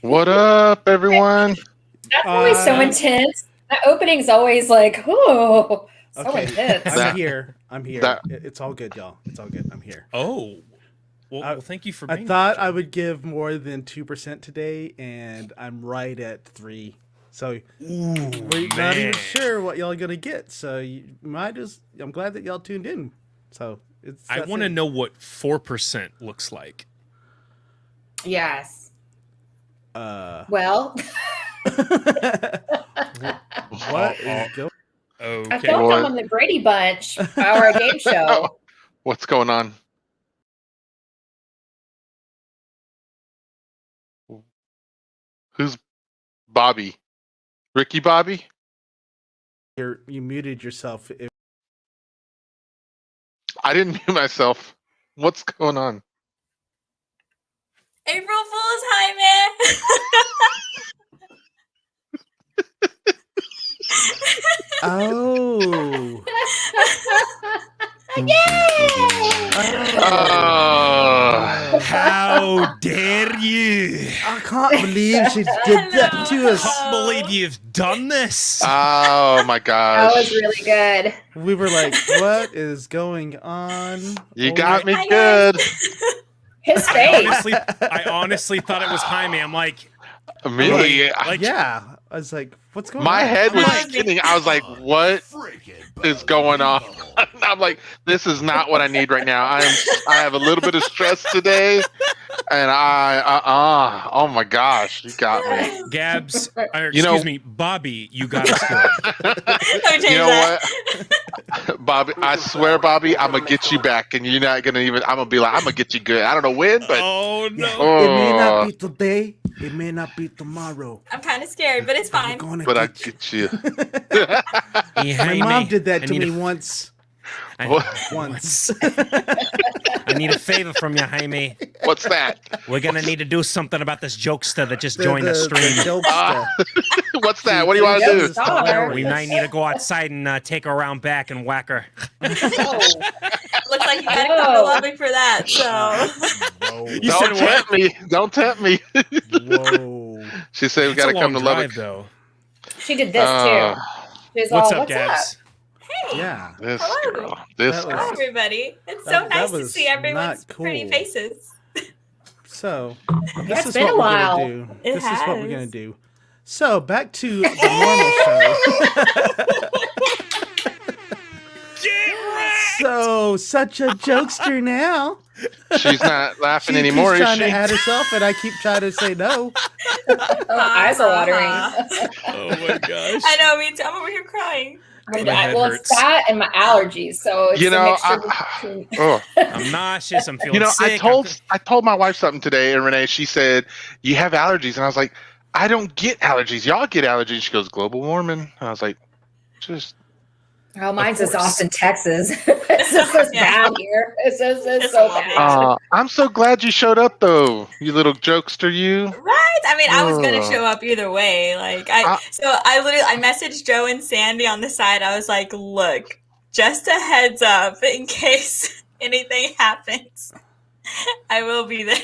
What up, everyone? That's always so intense. That opening's always like, oh, so intense. I'm here. It's all good, y'all. It's all good. I'm here. Oh. Well, thank you for being I thought here, I would give more than 2% today, and I'm right at 3%. So we're not even sure what y'all are gonna get. So you might just. I'm glad that y'all tuned in. So I want to know what 4% looks like. Yes. Well. What is going? Okay. I felt I'm on the Brady Bunch, our game show. What's going on? Who's Bobby? Ricky Bobby? You muted yourself. I didn't mute myself. What's going on? April Fool's, hi, man. Oh. How dare you? I can't believe she did that to us. I can't believe you've done this. Oh my gosh. That was really good. We were like, what is going on? You got me good. His face. I honestly thought it was Jaime. I'm like, Me? Yeah. I was like, what's going My on? head was spinning. I was like, what is going on? I'm like, this is not what I need right now. I have a little bit of stress today. And oh my gosh, you got me. Gabbs, excuse me, Bobby, you got us good. You know what? Bobby, I swear, Bobby, I'm going to get you back. And you're not going to even, I'm going to be like, I'm going to get you good. I don't know when, but. Oh, no. It may not be today. It may not be tomorrow. I'm kind of scared, but it's fine. But I get you. My mom did that to me once. Once. I need a favor from you, Jaime. What's that? We're going to need to do something about this jokester that just joined the stream. What's that? What do you want to do? We might need to go outside and take her around back and whack her. Looks like you gotta come to lobby for that, so. Don't tempt me. Don't tempt me. Whoa. She said we got to come to Lubbock. Though. She did this too. She's what's all, up, Gabbs? Hey. Yeah. This hello. girl. This Hello, girl. everybody. It's so nice to see everyone's pretty faces. So, this is what we're going to do. This is what we're going to do. So, back to the normal show. So, such a jokester now. She's not laughing anymore, is she? She's trying to add herself, and I keep trying to say no. Eyes are watering. Oh my gosh. I know, me too. I'm over here crying. Well, it's that and my allergies, so it's a mixture. I'm nauseous. I'm feeling sick. I told my wife something today, and Renee, she said, "You have allergies," and I was like, "I don't get allergies. Y'all get allergies." She goes, "Global warming." And I was like, "Just." Oh, mine's just Austin, Texas. It's just bad here. It's so bad. I'm so glad you showed up, though, you little jokester, you. Right? I mean, I was gonna show up either way. Like, I messaged Joe and Sandy on the side. I was like, "Look, just a heads up in case anything happens, I will be there."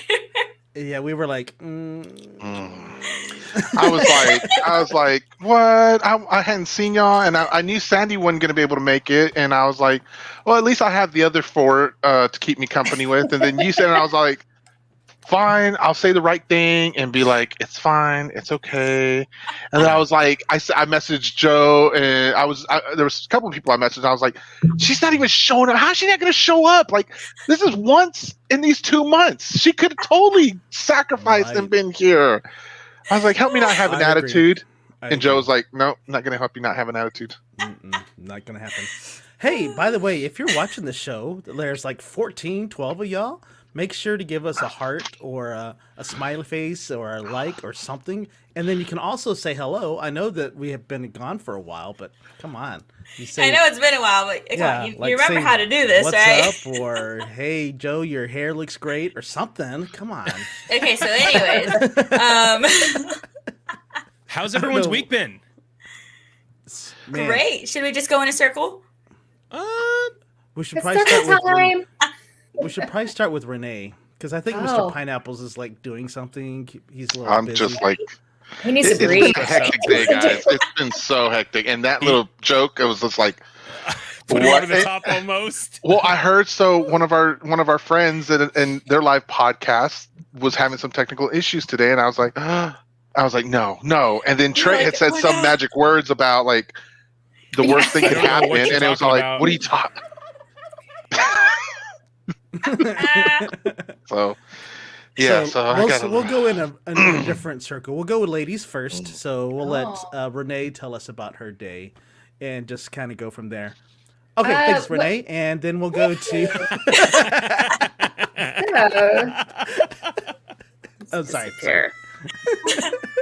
Yeah, we were like, I was like, what? I hadn't seen y'all, and I knew Sandy wasn't going to be able to make it, and I was like, well, at least I have the other 4 to keep me company with. And then you said, and I was like, fine, I'll say the right thing and be like, it's fine, it's okay. And then I was like, I messaged Joe, and there was a couple of people I messaged, and I was like, she's not even showing up. How's she not going to show up? Like, this is once in these 2 months. She could have totally sacrificed and been here. I was like, help me not have an attitude. And Joe was like, no, I'm not going to help you not have an attitude. Not going to happen. Hey, by the way, if you're watching the show, there's like 12 of y'all. Make sure to give us a heart or a smiley face or a like or something. And then you can also say hello. I know that we have been gone for a while, but come on. I know it's been a while, but you remember how to do this, right? What's up? Or, hey, Joe, your hair looks great or something. Come on. Okay, so anyways. How's everyone's week been? Man. Great. Should we just go in a circle? We should probably start with Renee, Because I think Mr. Pineapples is like doing something. He's a little I'm busy. just like, He needs to it's breathe. been a hectic day, guys. It's been so hectic. And that little joke, it was just like, Put it over the top almost. Well, I heard one of our friends in their live podcast was having some technical issues today, and I was like, no. And then Trey had said some magic words about like the worst thing could happen, and it was like, what are you talking? So we'll go in a different circle. We'll go with ladies first. So we'll let Renee tell us about her day, and just kind of go from there. Okay, thanks, Renee. And then we'll go to. Oh, sorry.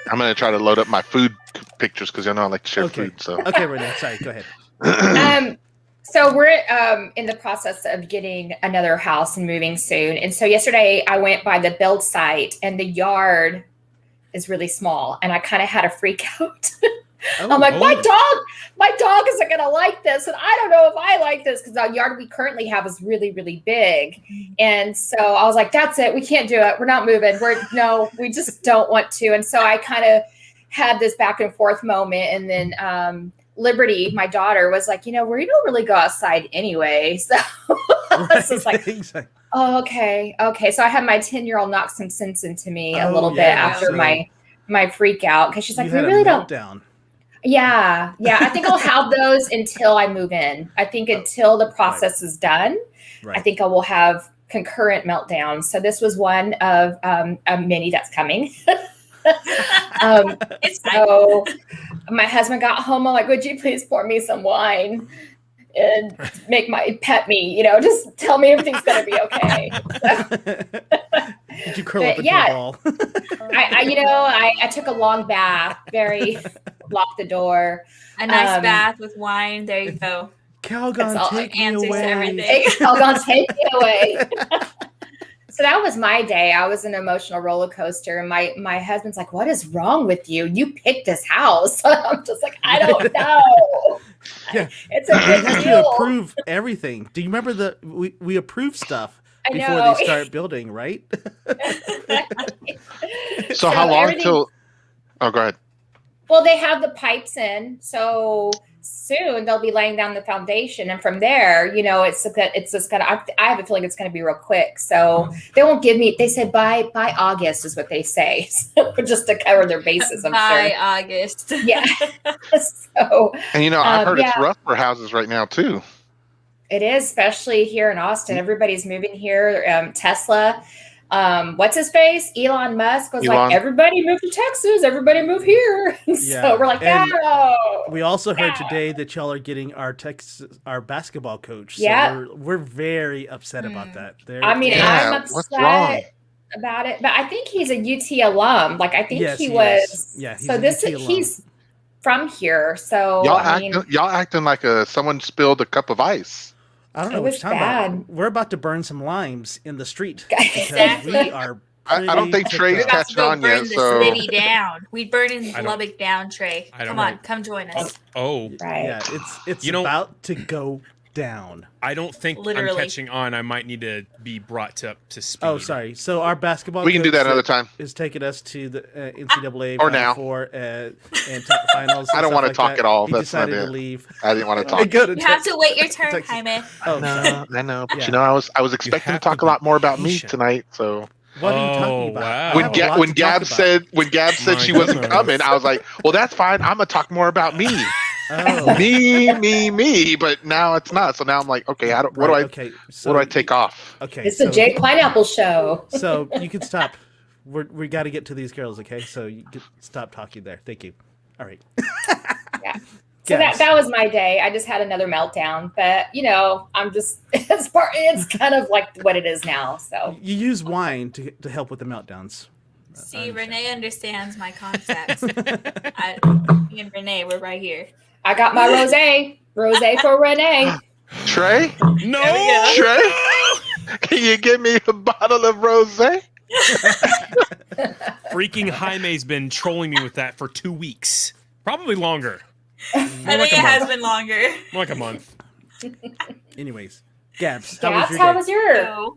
I'm gonna try to load up my food pictures because I like to share food. So okay, Renee. Sorry, go ahead. So we're in the process of getting another house and moving soon. And so yesterday I went by the build site, and the yard is really small, and I kind of had a freak out. I'm like, my dog isn't going to like this. And I don't know if I like this because the yard we currently have is really, really big. And so I was like, that's it. We can't do it. We're not moving. We just don't want to. And so I kind of had this back and forth moment. And then Liberty, my daughter, was like, we don't really go outside anyway. So it's just like, oh, okay. So I had my 10-year-old knock some sense into me a little bit after my freak out. Because she's like, we really don't. Yeah. I think I'll have those until I move in. I think until the process is done, I think I will have concurrent meltdowns. So this was one of a many that's coming. So my husband got home. I'm like, would you please pour me some wine and pet me? Just tell me everything's going to be okay. So, did you curl up into a ball? I took a long bath, locked the door. A nice bath with wine. There you go. Calgon, take me away. Calgon, take me away. So that was my day. I was an emotional roller coaster. And my husband's like, what is wrong with you? You picked this house. I'm just like, I don't know. Yeah. It's a good deal. You have to approve everything. Do you remember we approve stuff before they start building, right? So how long till? Oh, go ahead. Well, they have the pipes in, so soon they'll be laying down the foundation, and from there, it's just gonna. I have a feeling it's gonna be real quick. So they won't give me. They said by August is what they say, so, just to cover their bases. I'm by sure. August. Yeah. So. And I've heard it's rough for houses right now too. It is, especially here in Austin. Everybody's moving here. Tesla. What's his face? Elon Musk was like, everybody move to Texas, everybody move here. So we're like, no. We also heard today that y'all are getting our basketball coach. So we're very upset about that. I'm upset about it, but I think he's a UT alum. Like I think he was. Yeah. He's from here. So y'all acting like someone spilled a cup of ice. I don't know what you're talking about. We're about to burn some limes in the street. Exactly. We are. I don't think Trey's catching on yet. So city down. We burning Lubbock down, Trey. Come on, come join us. Right. Yeah, it's about to go down. I don't think I'm catching on. I might need to be brought up to speed. Oh, sorry. So our basketball. We can do that another time. Is taking us to the NCAA or now and finals. I don't want to talk at all. He decided to leave. I didn't want to talk. You have to wait your turn, Jaime. I know. But I was expecting to talk a lot more about me tonight. So. What are you talking about? Wow. When Gabbs said she wasn't coming, I was like, well, that's fine. I'm gonna talk more about me. Oh. me. But now it's not. So now I'm like, okay, what do I take off? Okay, it's the JPineapples show. So you can stop. We got to get to these girls, okay? So you can stop talking there. Thank you. All right. Yeah. So that was my day. I just had another meltdown, but I'm just it's kind of like what it is now. So you use wine to help with the meltdowns. See, Renee understands my concepts. Me and Renee, we're right here. I got my rosé for Renee. Trey? No, Trey? Can you give me a bottle of rosé? Freaking Jaime's been trolling me with that for 2 weeks, probably longer. I think it has been longer. More like a month. Anyways, Gabbs, how was your?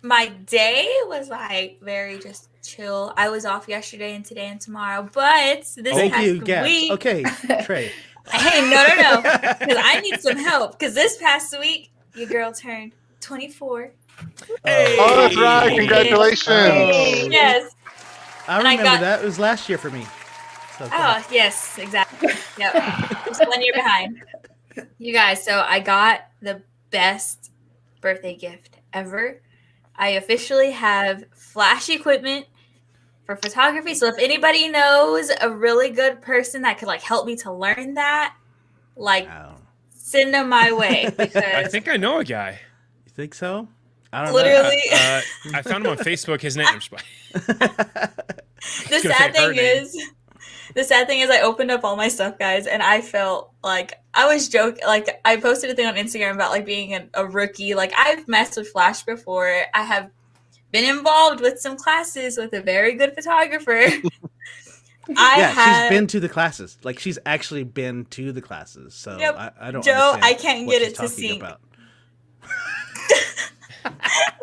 my day was like very just chill. I was off yesterday and today and tomorrow, but this Thank past you, Gabbs. week. Okay, Trey. Hey, no, because I need some help. Because this past week, your girl turned 24. Hey. Oh, that's right. Congratulations. Oh. Yes. I And I remember got- that. It was last year for me. So, Oh, yes, exactly. Yep. Just 1 year behind. You guys, so I got the best birthday gift ever. I officially have flash equipment for photography. So if anybody knows a really good person that could like help me to learn that, like wow. send them my way. I Because think I know a guy. You think so? I don't literally, I found him on Facebook. His name. the sad thing is I opened up all my stuff, guys, and I felt like I was joking. Like I posted a thing on Instagram about like being a rookie. Like I've messed with Flash before. I have been involved with some classes with a very good photographer. She's been to the classes. Like she's actually been to the classes. So Yep. I don't. Joe, understand I can't what get she's it to talking sync. about.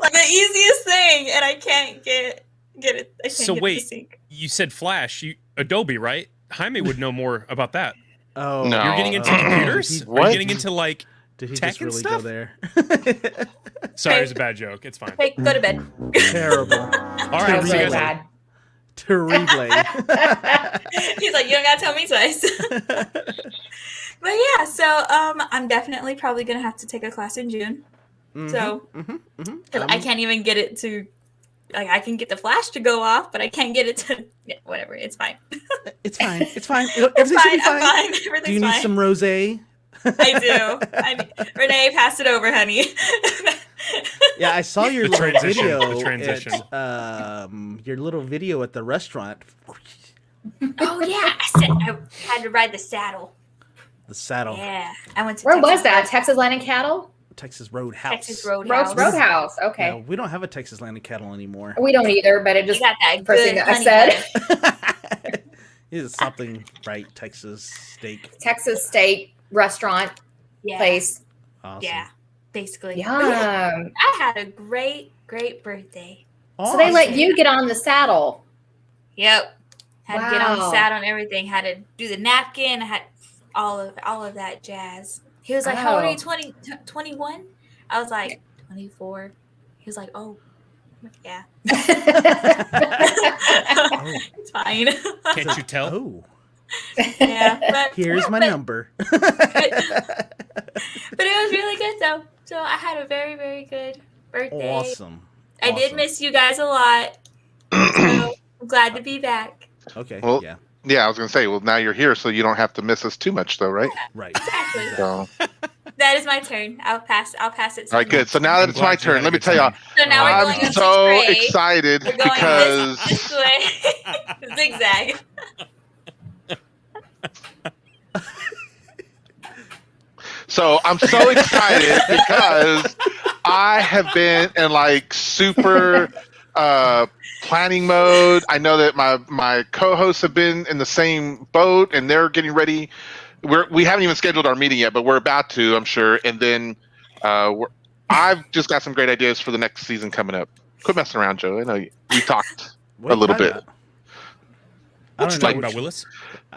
Like the easiest thing, and I can't get it. I can't So get wait. it to sync. You said Flash. Adobe, right? Jaime would know more about that. Oh, No. You're getting into computers? Are What? you getting into like? Did he tech just and really stuff? go there? Sorry, it was a bad joke. It's fine. Hey, go to bed. Terrible. All That right, was see you really guys later. bad. Terrible. He's like, you don't gotta tell me twice. But yeah, so I'm definitely probably gonna have to take a class in June. So because I can't even get it to, like, I can get the flash to go off, but I can't get it to. Yeah, whatever, it's fine. It's fine. It's fine. It's Everything's fine. gonna be I'm fine. fine. Everything's Do you need fine. some rosé? I do. Renee, pass it over, honey. Yeah, I saw your The little transition, video. the transition. Your little video at the restaurant. Oh yeah, I had to ride the saddle. The saddle. Yeah, I went to. Where Texas was that? Texas Land and Cattle? Texas Roadhouse. Texas Roadhouse. Roadhouse. Okay. No, we don't have a Texas Land and Cattle anymore. We don't either, but it You just got that first good thing that I honey said. butter. It's something right, Texas steak. Texas steak restaurant Yeah. place. Awesome. Yeah, basically. Yum. I had a great birthday. So they let Awesome. you get on the saddle. Yep. Had to get on the Wow. saddle and everything. Had to do the napkin. I had all of that jazz. He was like, "How old are you? 21?" I was like, 24. He was like, "Oh, yeah." It's fine. Can't you tell? Oh, Yeah. But, here's my but- number. But it was really good though. So I had a very, very good birthday. Awesome. I did Awesome. miss you guys a lot. So I'm glad to be back. Okay. Well, yeah. Yeah, I was gonna say. Well, now you're here, so you don't have to miss us too much, though, right? Right. Exactly. So, That is my turn. I'll pass it to all right, you. good. So now that it's glad my you turn, had a let me good tell y'all. time. So now we're going I'm up so to Trey. excited We're going because this way. Zigzag. So I'm so excited because I have been in like super planning mode. I know that my co-hosts have been in the same boat and they're getting ready. We haven't even scheduled our meeting yet, but we're about to, I'm sure. And then I've just got some great ideas for the next season coming up. Quit messing around, Joe. I know we talked What a little are you bit. talking about? I don't know. Talking about Willis?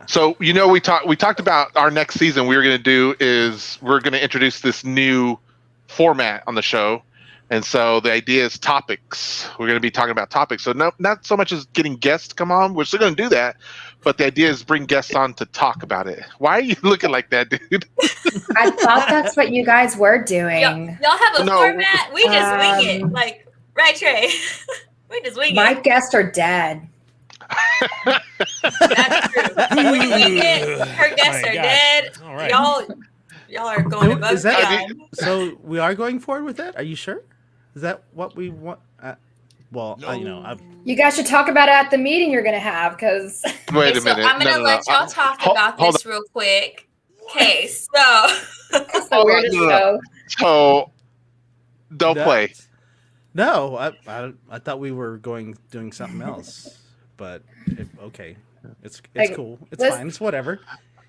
So we talked about our next season. We're going to introduce this new format on the show, and so the idea is topics. We're going to be talking about topics. So not so much as getting guests to come on. We're still going to do that, but the idea is bring guests on to talk about it. Why are you looking like that, dude? I thought that's what you guys were doing. Y'all have a No. format? We just wing it. Like, right, Trey? We just wing My it. guests are dead. That's true. We wing it. Her guests My are gosh. dead. All right. Y'all are going above Is that I beyond. so? We are going forward with that. Are you sure? Is that what we want? You guys should talk about it at the meeting you're going to have because Wait Okay, a minute. So I'm gonna No. let y'all talk about hold this real quick. Okay, so it's the Hold on, weirdest no. show. So don't play. No, I thought we were doing something else, but okay, it's Like, cool. It's let's- fine. It's whatever.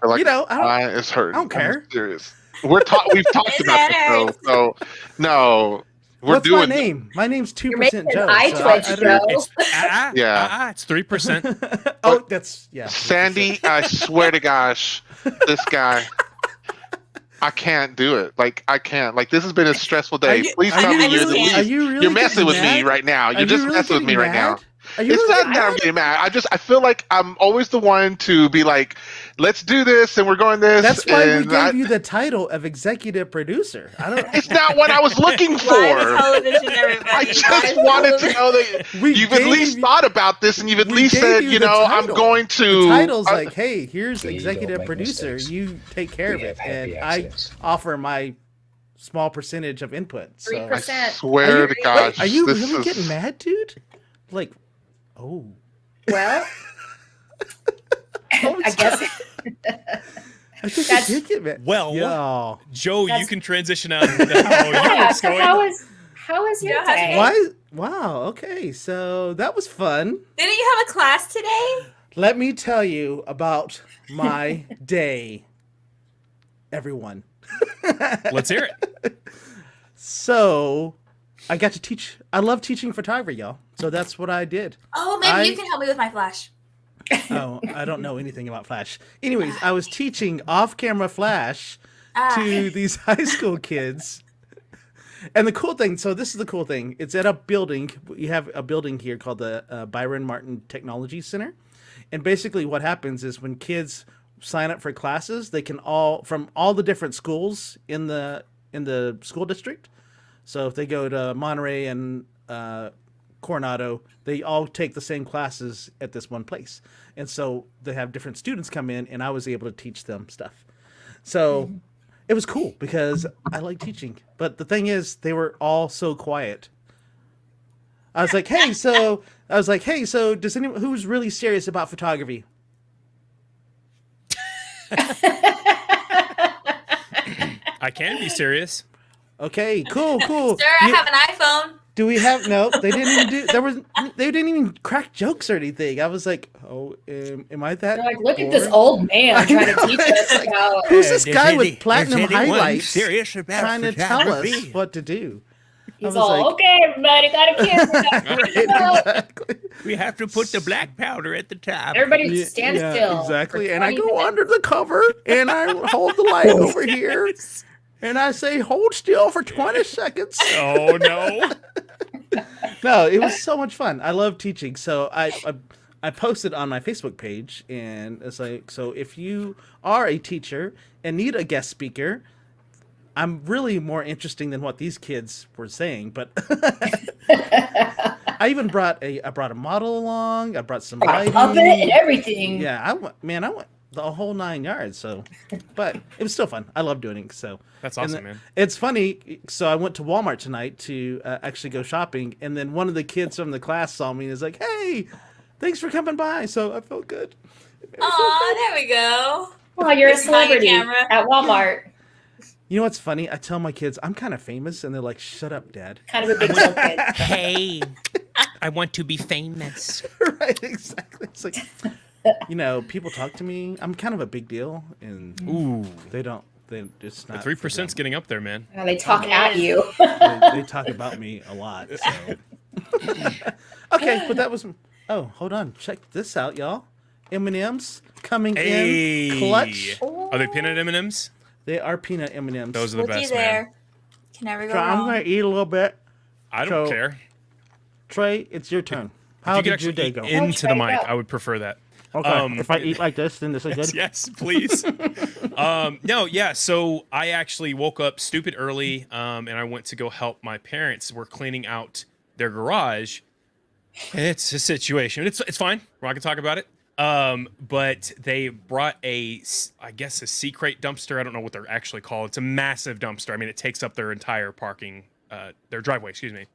Like, You know, I it's hurting. I don't care. I'm serious. We've talked Is about that this though. So no. What's my name? My name's 2% Joe. I twitch, Joe. It's 3%. Oh, that's Sandy, I swear to gosh, this guy. I can't do it. Like, I can't. Like, this has been a stressful day. Please tell me you're the least. You're messing with me right now. You're just messing with me right now. It's not that I'm getting mad. I feel like I'm always the one to be like, let's do this, and we're going this. That's why we gave you the title of executive producer. It's not what I was looking for. Television, everybody. I just wanted to know that you've at least thought about this, and you've at least said, I'm going to. The title's like, hey, here's executive producer. You take care of it, and I offer my small percentage of input. 3%. I swear to gosh. Are you really getting mad, dude? Like, oh. Well, I guess. I think I did get mad. Well, Joe, you can transition out into how how was your day? Why? Wow. Okay, so that was fun. Didn't you have a class today? Let me tell you about my day, everyone. Let's hear it. So, I got to teach. I love teaching photography, y'all. So that's what I did. Oh, maybe you can help me with my flash. Oh, I don't know anything about Flash. Anyways, I was teaching off-camera Flash to these high school kids. And the cool thing, so this is the cool thing. It's at a building. You have a building here called the Byron Martin Technology Center. And basically what happens is when kids sign up for classes, they can from all the different schools in the school district. So if they go to Monterey and Coronado, they all take the same classes at this one place. And so they have different students come in, and I was able to teach them stuff. So it was cool because I like teaching. But the thing is, they were all so quiet. I was like, hey, so does anyone who's really serious about photography? I can be serious. Okay, cool. Sir, I have an iPhone. Do we have they didn't even crack jokes or anything. I was like, oh, am I that? They're like, look at this old man trying to teach us about. Who's this guy with platinum highlights serious about trying to tell us what to do? He's all, like, okay, everybody, got a camera. Exactly. We have to put the black powder at the top. Everybody stand still. Exactly. And I go under the cover and I hold the light over here. And I say, hold still for 20 seconds. Oh, no. No, it was so much fun. I love teaching. So I posted on my Facebook page, and it's like, so if you are a teacher and need a guest speaker, I'm really more interesting than what these kids were saying. But I even brought a model along. I brought some lighting. Puppet and everything. Yeah, I went the whole 9 yards. So, but it was still fun. I love doing it. So that's awesome, man. It's funny. So I went to Walmart tonight to actually go shopping, and then one of the kids from the class saw me and is like, "Hey, thanks for coming by." So I felt good. Oh, there we go. Well, you're a celebrity at Walmart. You know what's funny? I tell my kids I'm kind of famous, and they're like, "Shut up, Dad." Kind of a big deal kid. Hey, I want to be famous. Right? Exactly. It's like, people talk to me. I'm kind of a big deal, and they don't. It's not. The 3%'s getting up there, man. They talk at you. they talk about me a lot. So. Okay, but that was. Oh, hold on. Check this out, y'all. M&Ms coming in clutch. Are they peanut M&Ms? They are peanut M&Ms. Those are the best, there. man. Can never go so wrong. I'm going to eat a little bit. I don't care. Trey, it's your turn. How did your day go? Into the mic, I would prefer that. Okay. If I eat like this, then this is good. Yes, please. So I actually woke up stupid early, and I went to go help my parents. We're cleaning out their garage. It's a situation. It's fine. We're not gonna talk about it. But they brought a sea crate dumpster. I don't know what they're actually called. It's a massive dumpster. I mean, it takes up their entire their driveway. Excuse me.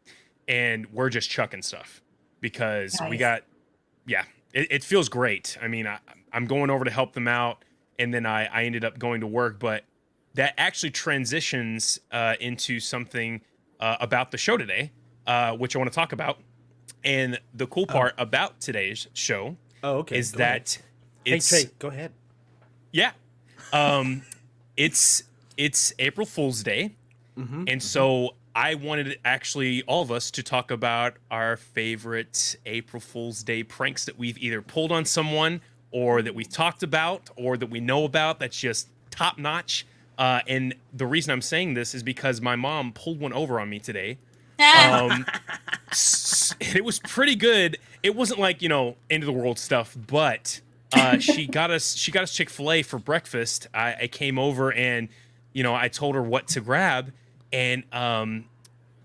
And we're just chucking stuff because we got, It feels great. I mean, I'm going over to help them out, and then I ended up going to work. But that actually transitions into something about the show today, which I want to talk about. And the cool part about today's show is that it's... Hey, Trey, go ahead. Yeah. It's April Fool's Day, and so I wanted actually all of us to talk about our favorite April Fool's Day pranks that we've either pulled on someone or that we've talked about or that we know about that's just top notch. And the reason I'm saying this is because my mom pulled one over on me today. It was pretty good. It wasn't like, you know, end of the world stuff, but she got us Chick-fil-A for breakfast. I came over and, you know, I told her what to grab, and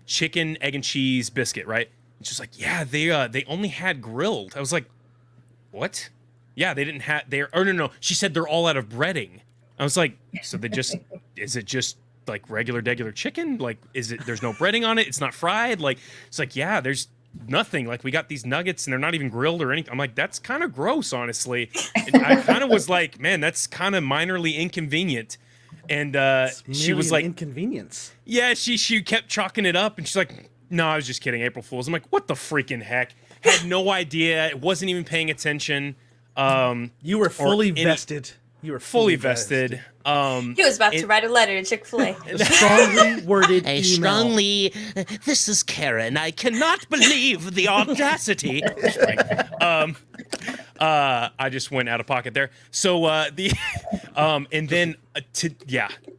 chicken, egg, and cheese biscuit, right? And she's like, yeah, they only had grilled. I was like, what? Yeah, they didn't have, no. She said they're all out of breading. I was like, so is it just like regular chicken? Like, there's no breading on it? It's not fried? Like, it's like, yeah, there's nothing. Like, we got these nuggets and they're not even grilled or anything. I'm like, that's kind of gross, honestly. And I kind of was like, man, that's kind of minorly inconvenient. And she was like, inconvenience. Yeah, she kept chalking it up, and she's like, no, I was just kidding, April Fools. I'm like, what the freaking heck? Had no idea. Wasn't even paying attention. You were fully vested. You were fully vested. He was about to write a letter to Chick-fil-A. A strongly worded email. This is Karen. I cannot believe the audacity. I just went out of pocket there. So and then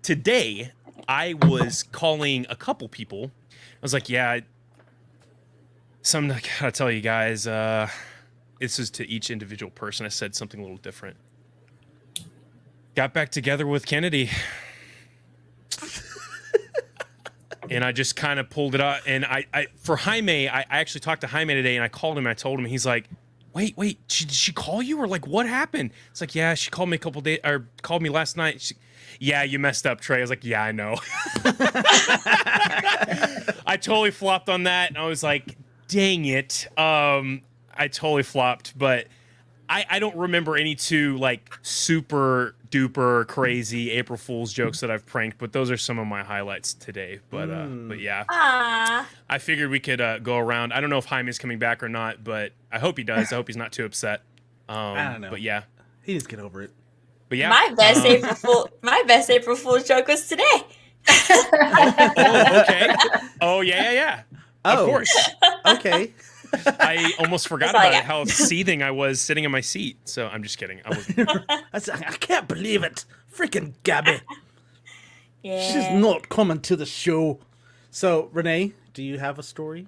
today I was calling a couple people. I was like, yeah, I gotta tell you guys, this is to each individual person. I said something a little different. Got back together with Kennedy. And I just kind of pulled it out. And for Jaime, I actually talked to Jaime today, and I called him. And I told him, he's like, wait, did she call you? Or like, what happened? It's like, yeah, she called me a couple days, or called me last night. Yeah, you messed up, Trey. I was like, yeah, I know. I totally flopped on that. And I was like, dang it. I totally flopped. But I don't remember any two like super duper crazy April Fool's jokes that I've pranked, but those are some of my highlights today. But yeah. Aww. I figured we could go around. I don't know if Jaime's coming back or not, but I hope he does. I hope he's not too upset. I don't know. But yeah. He needs to get over it. But yeah. My best April Fool's joke was today. Oh, okay. Oh, yeah. Oh, of course. Okay. I almost forgot about it, how seething I was sitting in my seat. So I'm just kidding. I wasn't. I can't believe it. Freaking Gabby. Yeah. She's not coming to the show. So, Renee, do you have a story?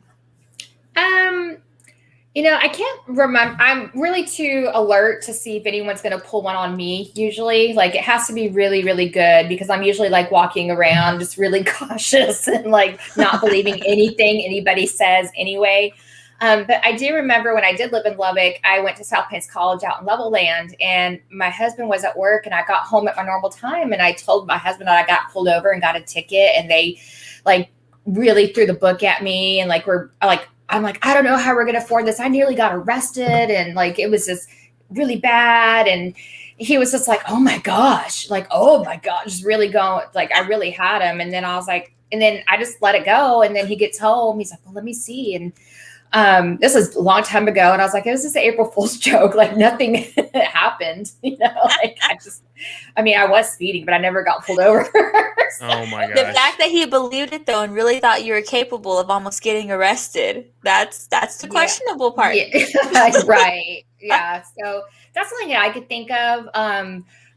You know, I can't remember. I'm really too alert to see if anyone's going to pull one on me. Usually, like, it has to be really, really good, because I'm usually like walking around just really cautious and like not believing anything anybody says anyway. But I do remember when I did live in Lubbock, I went to South Plains College out in Levelland, and my husband was at work, and I got home at my normal time, and I told my husband that I got pulled over and got a ticket, and they like really threw the book at me, and I'm like, I don't know how we're going to afford this. I nearly got arrested, and like, it was just really bad. And he was just like, oh my gosh, just really going, like, I really had him. And then I was like, and then I just let it go. And then he gets home. He's like, well, let me see. And this was a long time ago. And I was like, it was just an April Fool's joke. Like, nothing happened, you know, like I was speeding, but I never got pulled over. So. Oh my gosh. The fact that he believed it though, and really thought you were capable of almost getting arrested, that's the questionable part. Yeah. Right. Yeah. So that's something I could think of.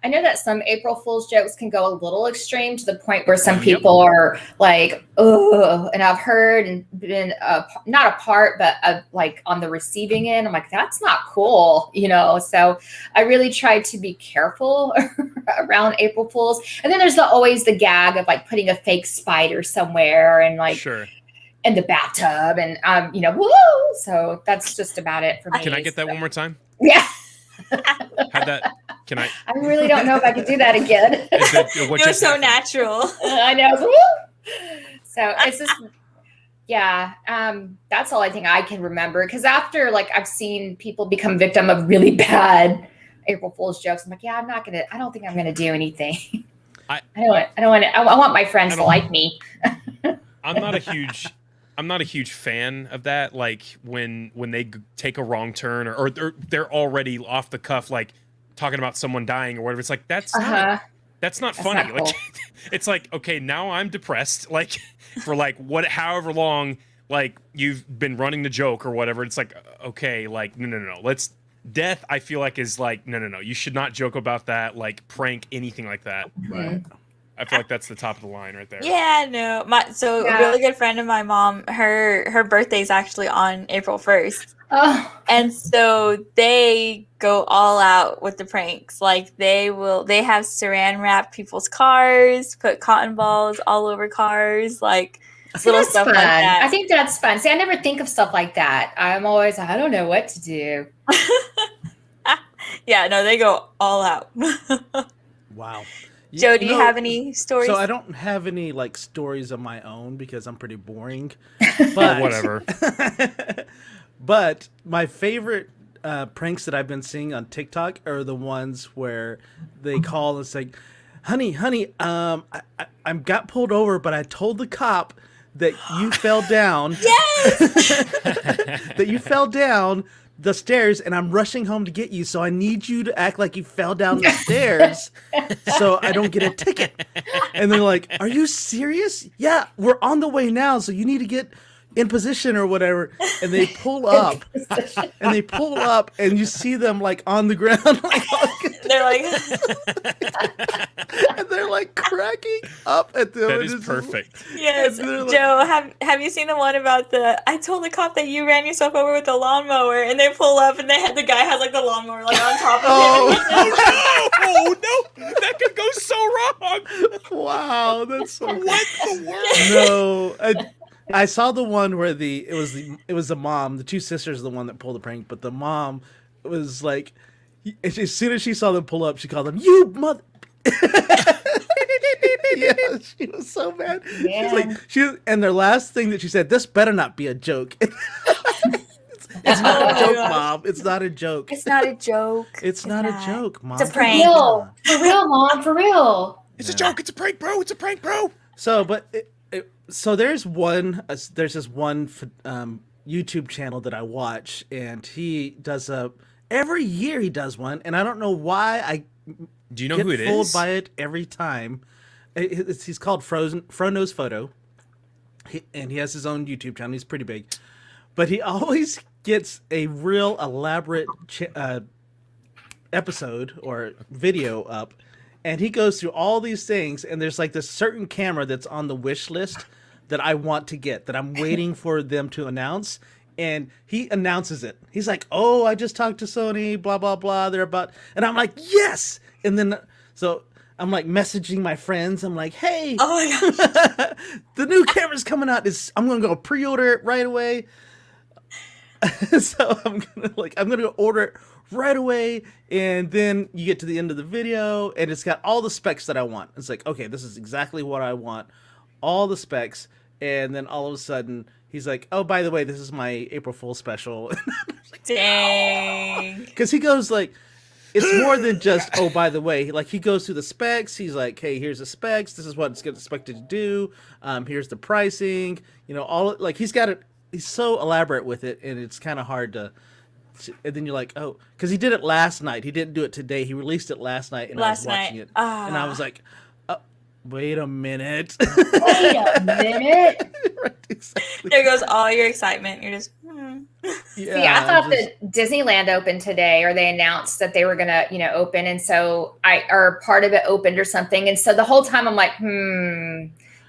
I know that some April Fool's jokes can go a little extreme to the point where some people are like, oh, and I've heard and been not a part, but like on the receiving end. I'm like, that's not cool, you know? So I really try to be careful around April Fool's. And then there's always the gag of like putting a fake spider somewhere and like, sure. in the bathtub and, you know, woo! So that's just about it for me. Can I get that one more time? Yeah. Can I? I really don't know if I could do that again. You're so natural. I know. So it's just, yeah. That's all I think I can remember. Because after, like, I've seen people become victim of really bad April Fool's jokes. I'm like, yeah, I don't think I'm gonna do anything. I want my friends to like me. I'm not a huge fan of that. Like when they take a wrong turn or they're already off the cuff, like talking about someone dying or whatever. It's like, that's That's not That's funny. not cool. Like, it's like, okay, now I'm depressed. Like, for like however long, like you've been running the joke or whatever. It's like, okay, like no. Death. I feel like is like no. You should not joke about that. Like prank anything like that. Right. I feel like that's the top of the line right there. Yeah, no. A really good friend of my mom, her birthday's actually on April 1st. Oh, And so they go all out with the pranks. Like they have saran wrap people's cars, put cotton balls all over cars, like see, little that's stuff fun. like that. I think that's fun. See, I never think of stuff like that. I'm always, I don't know what to do. Yeah, no, they go all out. Wow. Joe, do you have any stories? So I don't have any like stories of my own because I'm pretty boring. But But whatever. But my favorite pranks that I've been seeing on TikTok are the ones where they call and say, honey, I got pulled over, but I told the cop that you fell down. Yes! That you fell down the stairs and I'm rushing home to get you. So I need you to act like you fell down the stairs so I don't get a ticket. And they're like, are you serious? Yeah, we're on the way now. So you need to get in position or whatever. And they pull up and you see them like on the ground. Like, They're like, and they're like cracking up at them. That and is it's- perfect. yes. And they're like- Joe, have you seen the one about I told the cop that you ran yourself over with a lawnmower, and they pull up and the guy has like the lawnmower like on top of him. Oh no! That could go so wrong. Wow, that's so What the world? No, I saw the one where it was the mom. The two sisters are the one that pulled the prank, but the mom was like, as soon as she saw them pull up, she called them, "You mother." Yeah, she was so mad. Yeah. And their last thing that she said, "This better not be a joke." It's not Oh a my joke, gosh. Mom. It's not a joke. It's not a joke. It's not a joke, Mom. It's a prank. For real, Mom, for real. It's a joke. It's a prank, bro. It's a prank, bro. So, but so there's this one YouTube channel that I watch, and he does every year he does one, and I don't know why I Do you know get who it fooled is? by it every time. He's called Fro Knows Photo, and he has his own YouTube channel. He's pretty big, but he always gets a real elaborate episode or video up, and he goes through all these things, and there's like this certain camera that's on the wish list that I want to get, that I'm waiting for them to announce, and he announces it. He's like, "Oh, I just talked to Sony, blah blah blah. They're about," and I'm like, "Yes!" And then so I'm like messaging my friends. I'm like, "Hey, Oh my gosh. the new camera's coming out. I'm gonna go pre-order it right away." So I'm gonna go order it right away, and then you get to the end of the video, and it's got all the specs that I want. It's like, okay, this is exactly what I want, all the specs, and then all of a sudden he's like, "Oh, by the way, this is my April Fool's special." Dang. Because he goes like, it's more than just, "Oh, by the way." Like, he goes through the specs. He's like, "Hey, here's the specs. This is what it's expected to do. Here's the pricing." You know, all like he's got it. He's so elaborate with it, and it's kind of hard to. And then you're like, "Oh," because he did it last night. He didn't do it today. He released it last night, and I was watching it, and I was like, "Wait a minute." Wait a minute. Right, exactly. There goes all your excitement. You're just, Yeah, See, I thought just- that Disneyland opened today, or they announced that they were gonna, open, and so or part of it opened or something, and so the whole time I'm like,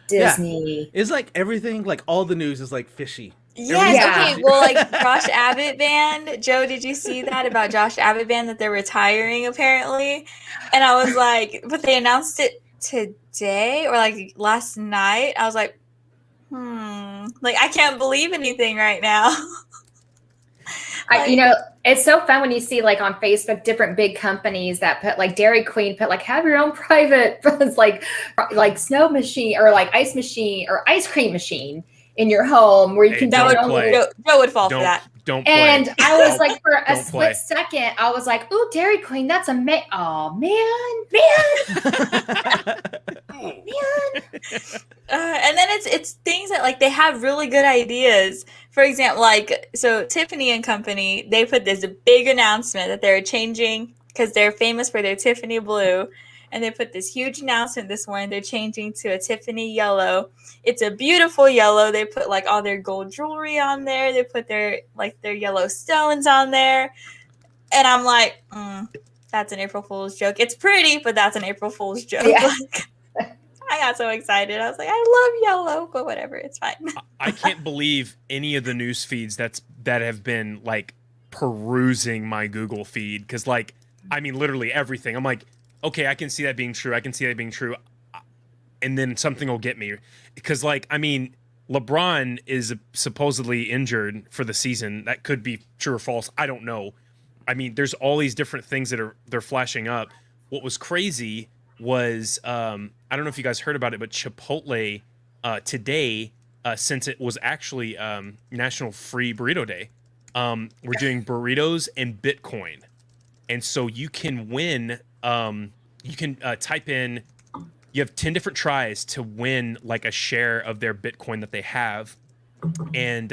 Disney. It's like everything, like all the news is like fishy. yes. Yeah. Okay. Well, like Josh Abbott band. Joe, did you see that about Josh Abbott band that they're retiring apparently? And I was like, but they announced it today or like last night. I was like, like I can't believe anything right now. It's so fun when you see like on Facebook different big companies that put like Dairy Queen put like have your own private like snow machine or like ice machine or ice cream machine in your home where you Hey, can That do would your own play. little- Joe would fall for that. Don't play. And I was like, for a Don't play. split second, I was like, "Ooh, Dairy Queen, that's oh man." And then it's things that like they have really good ideas. For example, like so Tiffany and Company, they put this big announcement that they're changing because they're famous for their Tiffany blue, and they put this huge announcement this morning. They're changing to a Tiffany yellow. It's a beautiful yellow. They put like all their gold jewelry on there. They put their yellow stones on there. And I'm like, that's an April Fool's joke. It's pretty, but that's an April Fool's joke. Yeah. I got so excited. I was like, I love yellow, but whatever, it's fine. I can't believe any of the news feeds that have been like perusing my Google feed, because like, I mean, literally everything. I'm like, okay, I can see that being true. I can see that being true. And then something will get me, because like, I mean, LeBron is supposedly injured for the season. That could be true or false. I don't know. I mean, there's all these different things that they're flashing up. What was crazy was, I don't know if you guys heard about it, but Chipotle today, since it was actually National Free Burrito Day, we're doing burritos and Bitcoin. And so you can win, you can type in, you have 10 different tries to win like a share of their Bitcoin that they have. And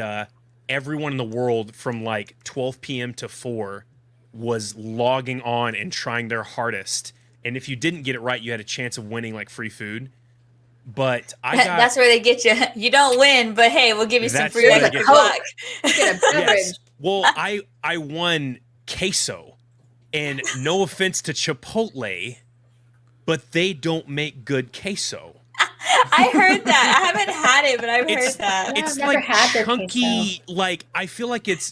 everyone in the world from like 12 p.m. to 4 was logging on and trying their hardest. And if you didn't get it right, you had a chance of winning like free food. But that's where they get you. You don't win, but hey, we'll give you some free extra buck. Yes. Well, I won queso, and no offense to Chipotle, but they don't make good queso. I heard that. I haven't had it, but I've heard that. It's like chunky, like I feel like it's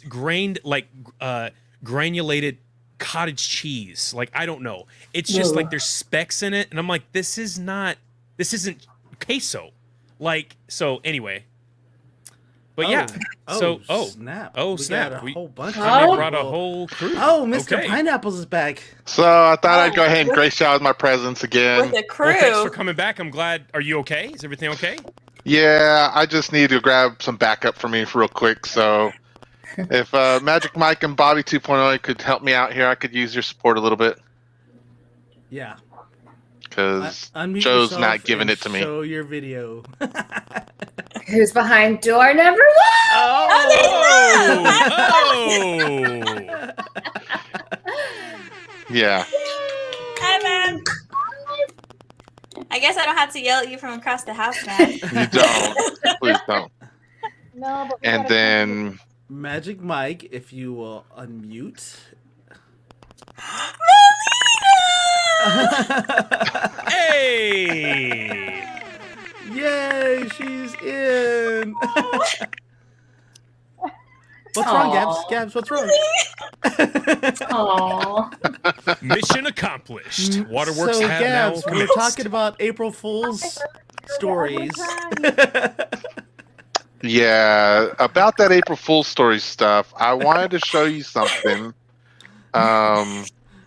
granulated cottage cheese. Like, I don't know. It's just like there's specks in it, and I'm like, this isn't queso. Like, so anyway. But yeah. Snap. Oh, we snap. got a whole bunch. They brought a whole crew. Oh, Mr. Pineapples is back. So I thought I'd go ahead and grace y'all with my presence again. With a crew. Well, thanks for coming back. I'm glad. Are you okay? Is everything okay? Yeah, I just need to grab some backup for me real quick. So if Magic Mike and Bobby 2.0 could help me out here, I could use your support a little bit. Yeah. Because Joe's not giving it to me. Show your video. Who's behind door number 1? Oh! Yeah. Hi, man. I guess I don't have to yell at you from across the house, man. You don't. Please don't. No, but and then Magic Mike, if you will unmute. Hey! Yay, she's in. What's wrong, Gabbs? Gabbs, what's wrong? Aww. Mission accomplished. Waterworks so, have Gabbs, now we're commenced. talking about April Fool's stories. yeah, about that April Fool's story stuff, I wanted to show you something.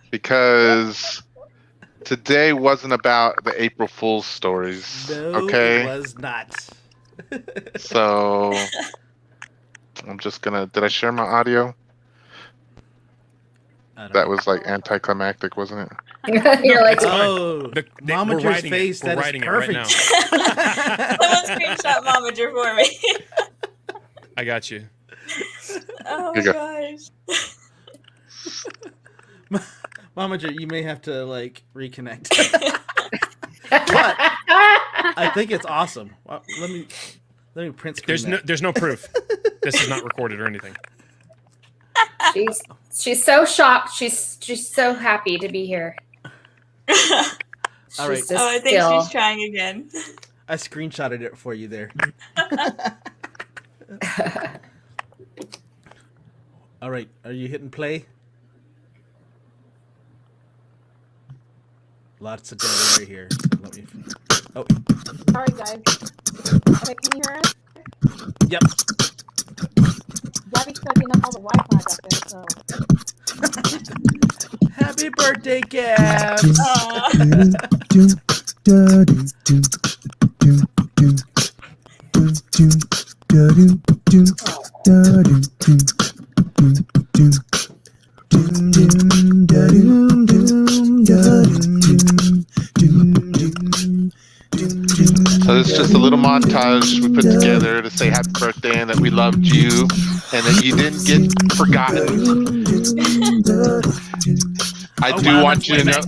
Because today wasn't about the April Fool's stories. No, okay? it was not. So I'm just gonna. Did I share my audio? That was like anticlimactic, wasn't it? You're like, oh, we're Momager's writing face. We're That is writing perfect. it right now. Someone screenshot Momager for me. I got you. Oh Here my you gosh. Momager, you may have to like reconnect. But I think it's awesome. Well, let me print screen that. There's no proof. This is not recorded or anything. she's so shocked. She's so happy to be here. All right. She's Oh, I think still- she's trying again. I screenshotted it for you there. All right, are you hitting play? Lots of dead air here. Let me. Oh, Sorry, guys. Okay, can you hear us? yep. Gabby's sucking up all the Wi-Fi up there, so. Happy birthday, Gabbs! So this is just a little montage we put together to say happy birthday and that we loved you and that you didn't get forgotten. I do want you to know.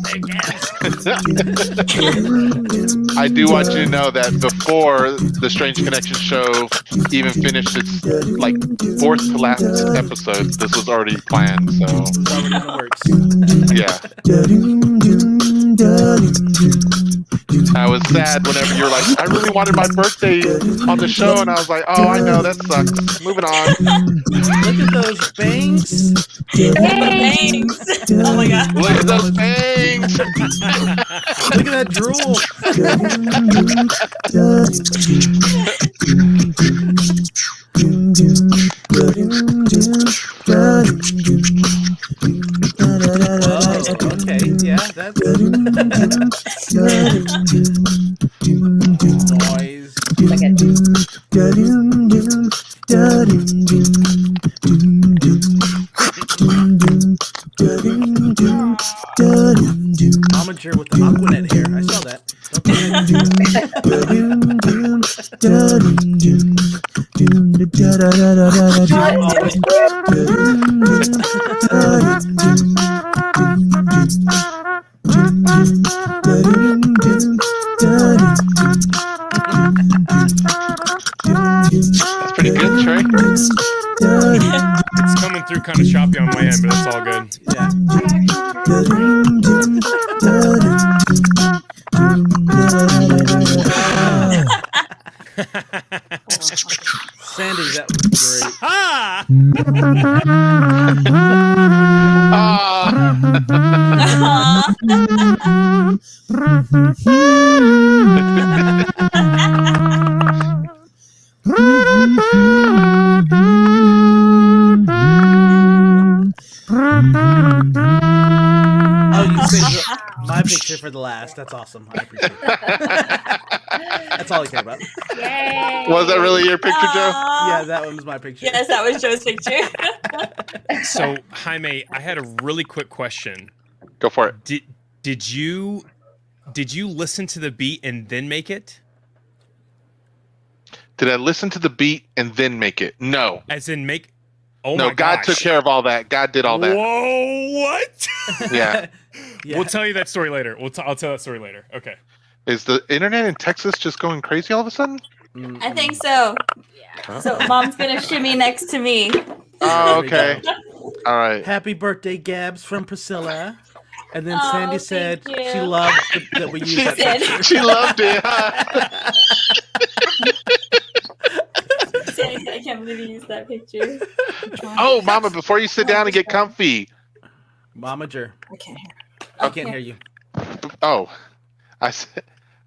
I do want you to know that before the Strange Connection show even finished its like fourth to last episode, this was already planned. So It's already in the works. yeah. I was sad whenever you were like, I really wanted my birthday on the show, and I was like, oh, I know, that sucks. Moving on. Look at those bangs. Thanks. Oh my god. Look at those bangs. Look at that drool. Oh, okay, yeah, that's noise. Momager with the Aquanet hair. I saw that. That's pretty good, Trey. It's coming through kind of choppy on my end, but it's all good. Yeah. Sandy, that was great. Ah! Oh, you saved my picture for the last. That's awesome. I appreciate it. That's all I care about. Yay! Was that really your picture, Joe? Yeah, that one was my picture. Yes, that was Joe's picture. So, Jaime, I had a really quick question. Go for it. Did you listen to the beat and then make it? Did I listen to the beat and then make it? No. As in make? Oh No, my God gosh. took care of all that. God did all that. Whoa! What? Yeah. Yeah. We'll tell you that story later. I'll tell that story later. Okay. Is the internet in Texas just going crazy all of a sudden? I think so. So mom's gonna shimmy next to me. Oh, There we okay. All right. Happy birthday, Gabbs, from Priscilla. And then Oh, Sandy thank said you. she loved that we used She, that said- picture. she loved it. Huh? Sandy said, I can't believe you used that picture. Oh, Mama, before you sit down and get comfy. Momager. I can't hear. I can't hear you. Oh, I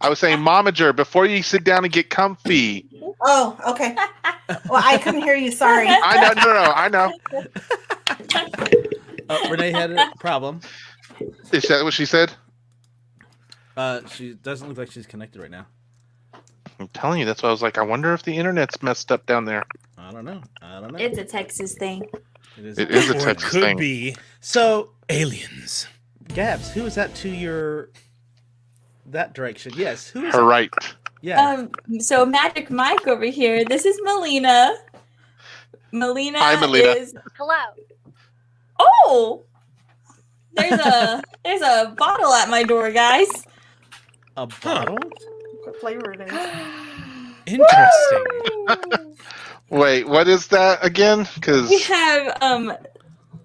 was saying, Momager, before you sit down and get comfy. Oh, okay. Well, I couldn't hear you. Sorry. I know. Renee had a problem. Is that what she said? She doesn't look like she's connected right now. I'm telling you, that's why I was like, I wonder if the internet's messed up down there. I don't know. It's a Texas thing. It is a Or it Texas could thing. be So, aliens. Gabbs, who is that to that direction? Yes, who is Her it? right. Yeah. So Magic Mike over here. This is Melina. Melina Hi, Melina. is. Hello. Oh, there's a bottle at my door, guys. A bottle? What flavor it is? Interesting. Wait, what is that again? Because We have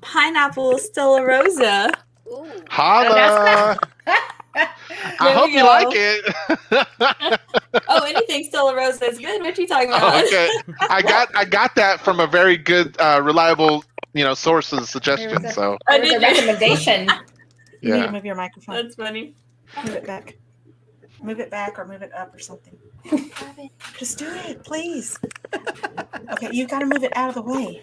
pineapple Stella Rosa. Ooh. holla. I There hope we you go. like it. Oh, anything Stella Rosa is good. What are you talking about? Oh, okay, I got that from a very good, reliable, source of suggestion. There was a- So I There's a did. recommendation. You need to yeah, move your microphone. That's funny. Move it back. Move it back or move it up or something. Just do it, please. Okay, you got to move it out of the way.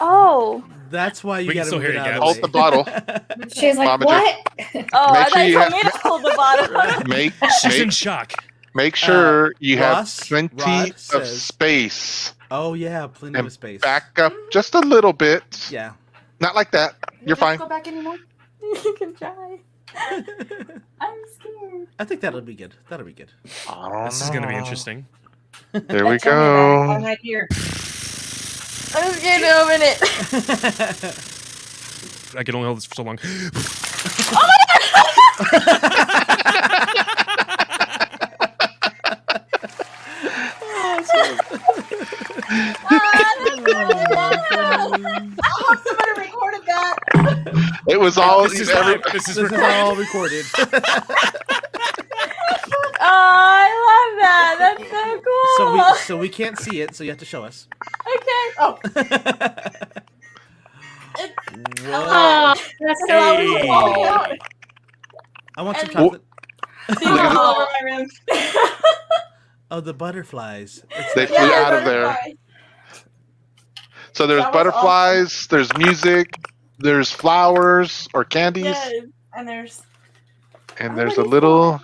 Oh. That's why you We can got to still move hear it you, out of Gabbs. hold the the way. bottle. She's like, Momager. what? Oh, Make I sure thought you you told have- me to hold the bottle. Make She's in shock. make sure you have Ross, plenty Rod of says- space. Oh, yeah, plenty And of space. Back up just a little bit. Yeah. Not like that. You're fine. Go back anymore. You can try. I'm scared. I think that'll be good. That'll be good. I don't This is going to be know. interesting. There we Tell me about it. go. I'm right here. I'm scared to open it. I can only hold this for so long. I hope somebody recorded that. It was all. This is live. This is all recorded. Oh, I love that. That's so cool. So we can't see it, so you have to show us. Okay. Oh, Oh, that's so Hey. cool. I want some And- chocolate. People all over my room. Oh, the butterflies. It's They like- flew out of there. So there's That was butterflies, there's music, there's flowers or candies, Yes. And there's and Oh, there's what a is little.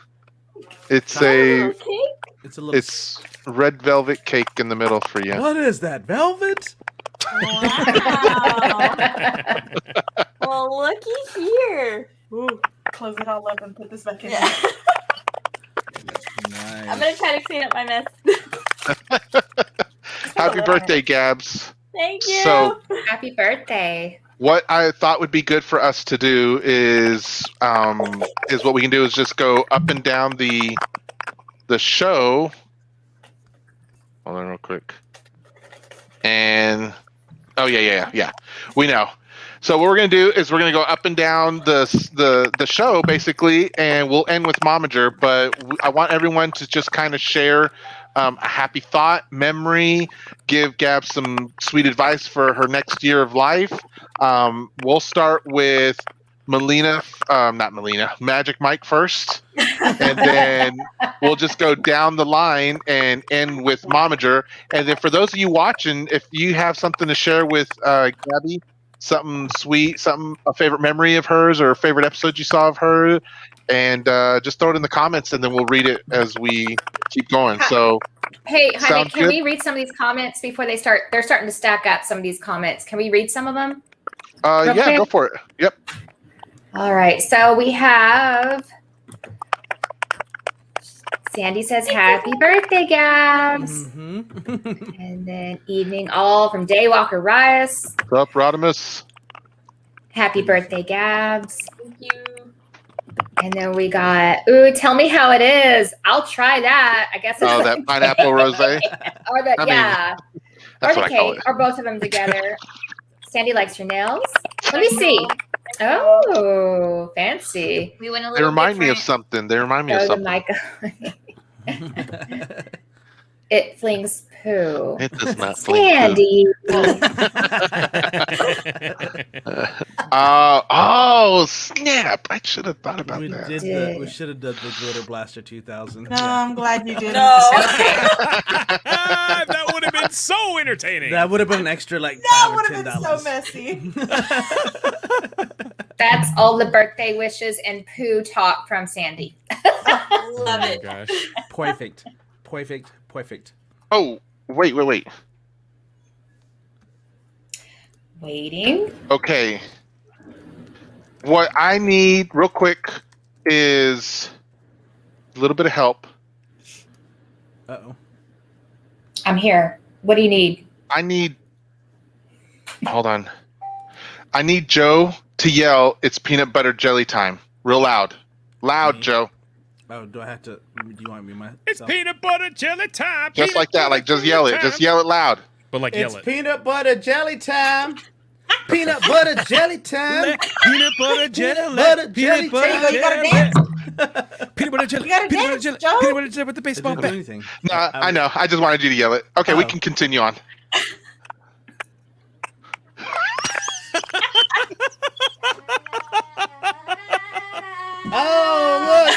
It's a a. little cake. It's a little. It's red velvet cake in the middle for you. What is that? Velvet? Wow. Well, looky here. ooh, close it all up and put this back in. Yeah. Nice. I'm gonna try to clean up my mess. Happy birthday, Gabbs. Thank you. So- Happy birthday. What I thought would be good for us to do is what we can do is just go up and down the show. Hold on real quick. And oh yeah. We know. So what we're gonna do is we're gonna go up and down the show basically, and we'll end with Momager. But I want everyone to just kind of share a happy thought, memory, give Gab some sweet advice for her next year of life. We'll start with Magic Mike first, and then we'll just go down the line and end with Momager. And then for those of you watching, if you have something to share with Gabby, something sweet, a favorite memory of hers or a favorite episode you saw of her, and just throw it in the comments, and then we'll read it as we keep going. So, Hey, Jaime, Sound can good? we read some of these comments before they start? They're starting to stack up, some of these comments. Can we read some of them? Real yeah, quick? go for it. Yep. All right. So we have Sandy says, happy birthday, Gabbs. Mm-hmm. And then evening all from Daywalker Rice. What's up, Rodimus? Happy birthday, Gabbs. Thank you. And then we got, ooh, tell me how it is. I'll try that. I guess it's Oh, that pineapple rosé. or the, I mean, yeah. Or That's the what I call cake, it. or both of them together. Sandy likes your nails. Let me see. Oh, fancy. We went a They little remind me of different. something. They remind me of Oh, the something. mic. It flings poo. It does not blink. Sandy. Oh snap! I should have thought about we that. we should have done the Glitter Blaster 2000. No, I'm glad you didn't. No. That would have been so entertaining. That would have been an extra like That $5 would or have been $10. so messy. That's all the birthday wishes and poo talk from Sandy. Love Oh it. gosh. Perfect. Oh wait. Waiting. Okay. What I need real quick is a little bit of help. Uh-oh. I'm here. What do you need? Hold on. I need Joe to yell, "It's peanut butter jelly time." Real loud. Loud, Me? Joe. Oh, do I have to? Do you want me myself? It's peanut butter jelly time. Just peanut like that. butter Like, just jelly yell it. time. Just yell it loud. But like It's yell it. peanut butter jelly time. Peanut butter jelly time. Peanut butter jelly. Peanut butter jelly Peanut butter time. There you go, you gotta jelly. dance. Peanut butter jelly. You gotta Peanut butter dance, jelly. Joe. Peanut butter jelly with the It baseball didn't do bat. anything. No, I know. I just wanted you to yell it. Okay, we Oh. can continue on. Oh, look.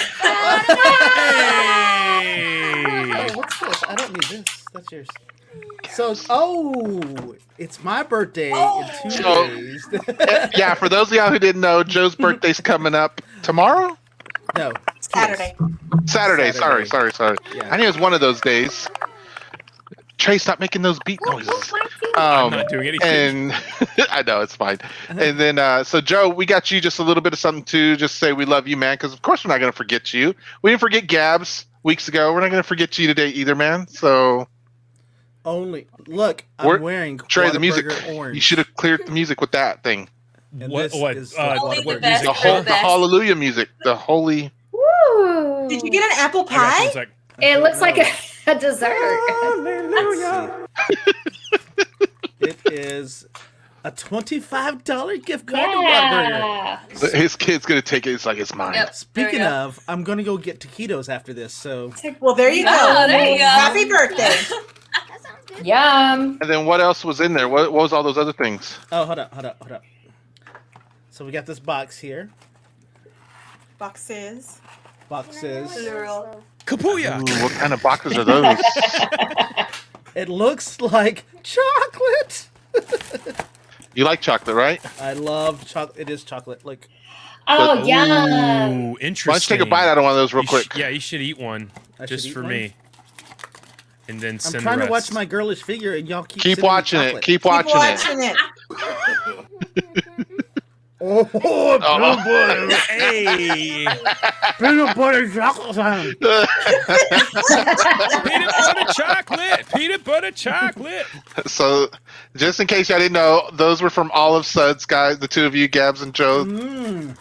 Hey. Oh, what's this? I don't need this. That's yours. So, it's my birthday in 2 So- days. Yeah, for those of y'all who didn't know, Joe's birthday's coming up tomorrow? No. Saturday. Saturday. Saturday. Sorry. Yeah. I knew it was one of those days. Trey, stop making those beat noises. I'm not doing anything. And I know it's fine. And then, so Joe, we got you just a little bit of something too. Just say we love you, man. Because of course we're not gonna forget you. We didn't forget Gabbs weeks ago. We're not gonna forget you today either, man. So Only look, Where- I'm wearing Trey, the music. Whataburger orange. You should have cleared the music with that thing. And What? this What? is Only the What best music? for The best. hallelujah music. The holy. Woo! Did you get an apple I got you in a pie? sec. It looks like a dessert. Hallelujah. It is a $25 gift card to Whataburger. Yeah. His kid's gonna take it. It's like it's mine. Yep. Speaking There we go. of, I'm gonna go get taquitos after this. So Well, there you go. Oh, there you go. Happy birthday. That sounds good. Yum. And then what else was in there? What was all those other things? oh, hold up. So we got this box here. Boxes. Boxes. Plural. Kapuya. Ooh, what kind of boxes are those? It looks like chocolate. You like chocolate, right? I love chocolate. It is chocolate. Like Oh, yum. Ooh, Why interesting. don't you take a bite out of one of those real You quick? yeah, you should eat one I should just eat for one? me. And then I'm send trying the to watch rest. my girlish figure, and y'all keep Keep sending me watching it. chocolate. Keep Keep watching it. watching it. Oh, peanut butter, Hey, peanut butter chocolate time. peanut butter chocolate, peanut butter chocolate. So, just in case y'all didn't know, those were from all of SUDS, guys. The two of you, Gabbs and Joe. Mm.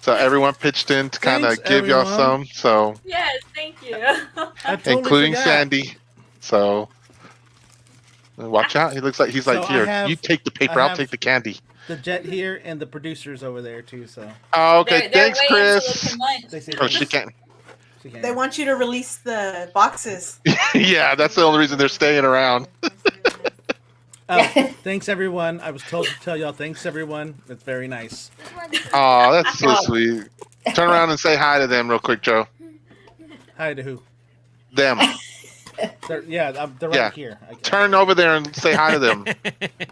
So everyone pitched in to kind of Thanks, give y'all everyone. some. So, Yes, thank you. I totally including forgot. Sandy. So, watch out. He looks like he's like, So I here, have- you take the paper. I I'll have- take the candy. The jet here and the producers over there too. So Oh, okay. They're Thanks, waiting so they Chris. can munch. they say Oh, she can't. she can't. They want you to release the boxes. Yeah, that's the only reason they're staying around. Oh, thanks everyone. I was told to tell y'all thanks everyone. That's very nice. Oh, that's so sweet. Turn around and say hi to them real quick, Joe. Hi to who? Them. They're right Yeah. here. I guess. Turn over there and say hi to them.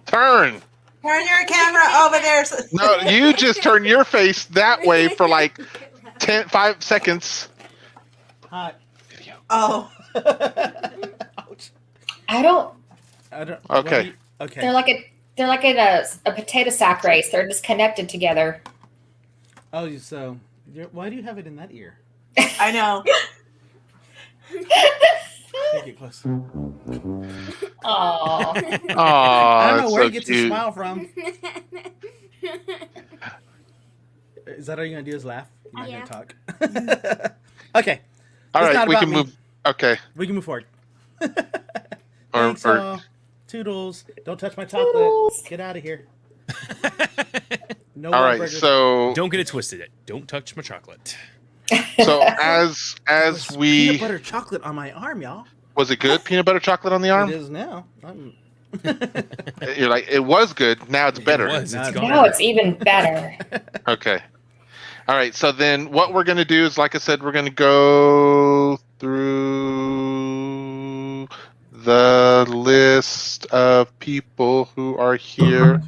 Turn. Turn your camera over there. No, you just turn your face that way for like 5 seconds. Hi. Oh, Ouch. I don't. I don't. Okay. what do you- okay. They're like in a potato sack race. They're just connected together. Oh, so why do you have it in that ear? I know. Take it close. Aww. Oh, I don't know that's where so he gets cute. his smile from. Is that all you're gonna do? Is laugh? You're not Yeah. gonna talk. Okay. All It's right, not we about can me. move. Okay. We can move forward. Or, Thanks, or all. Toodles. Don't touch my chocolate. Toodles. Get out of here. No all more right. burgers. So Don't get it twisted. Don't touch my chocolate. as There's we peanut butter chocolate on my arm, y'all. was it good? Peanut butter chocolate on the It arm? is now. You're like it was good. Now it's better. It was. It's Not gone. Now it's even better. Okay. All right. So then what we're going to do is, like I said, we're going to go through the list of people who are here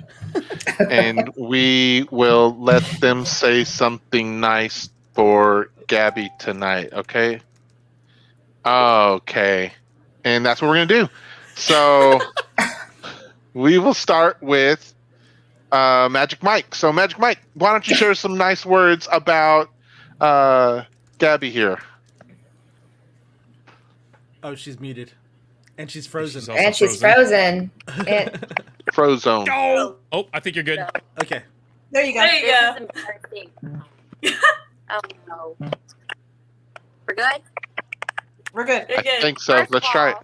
and we will let them say something nice for Gabby tonight. Okay. Okay. And that's what we're going to do. So we will start with Magic Mike. So, Magic Mike, why don't you share some nice words about Gabby here? Oh, she's muted. And she's frozen. She's also And she's frozen. And Frozone. Oh, I think you're good. Okay. There you go. There you This go. is embarrassing. Oh no. We're good? We're good. You're I good. think so. First Let's of try it. all,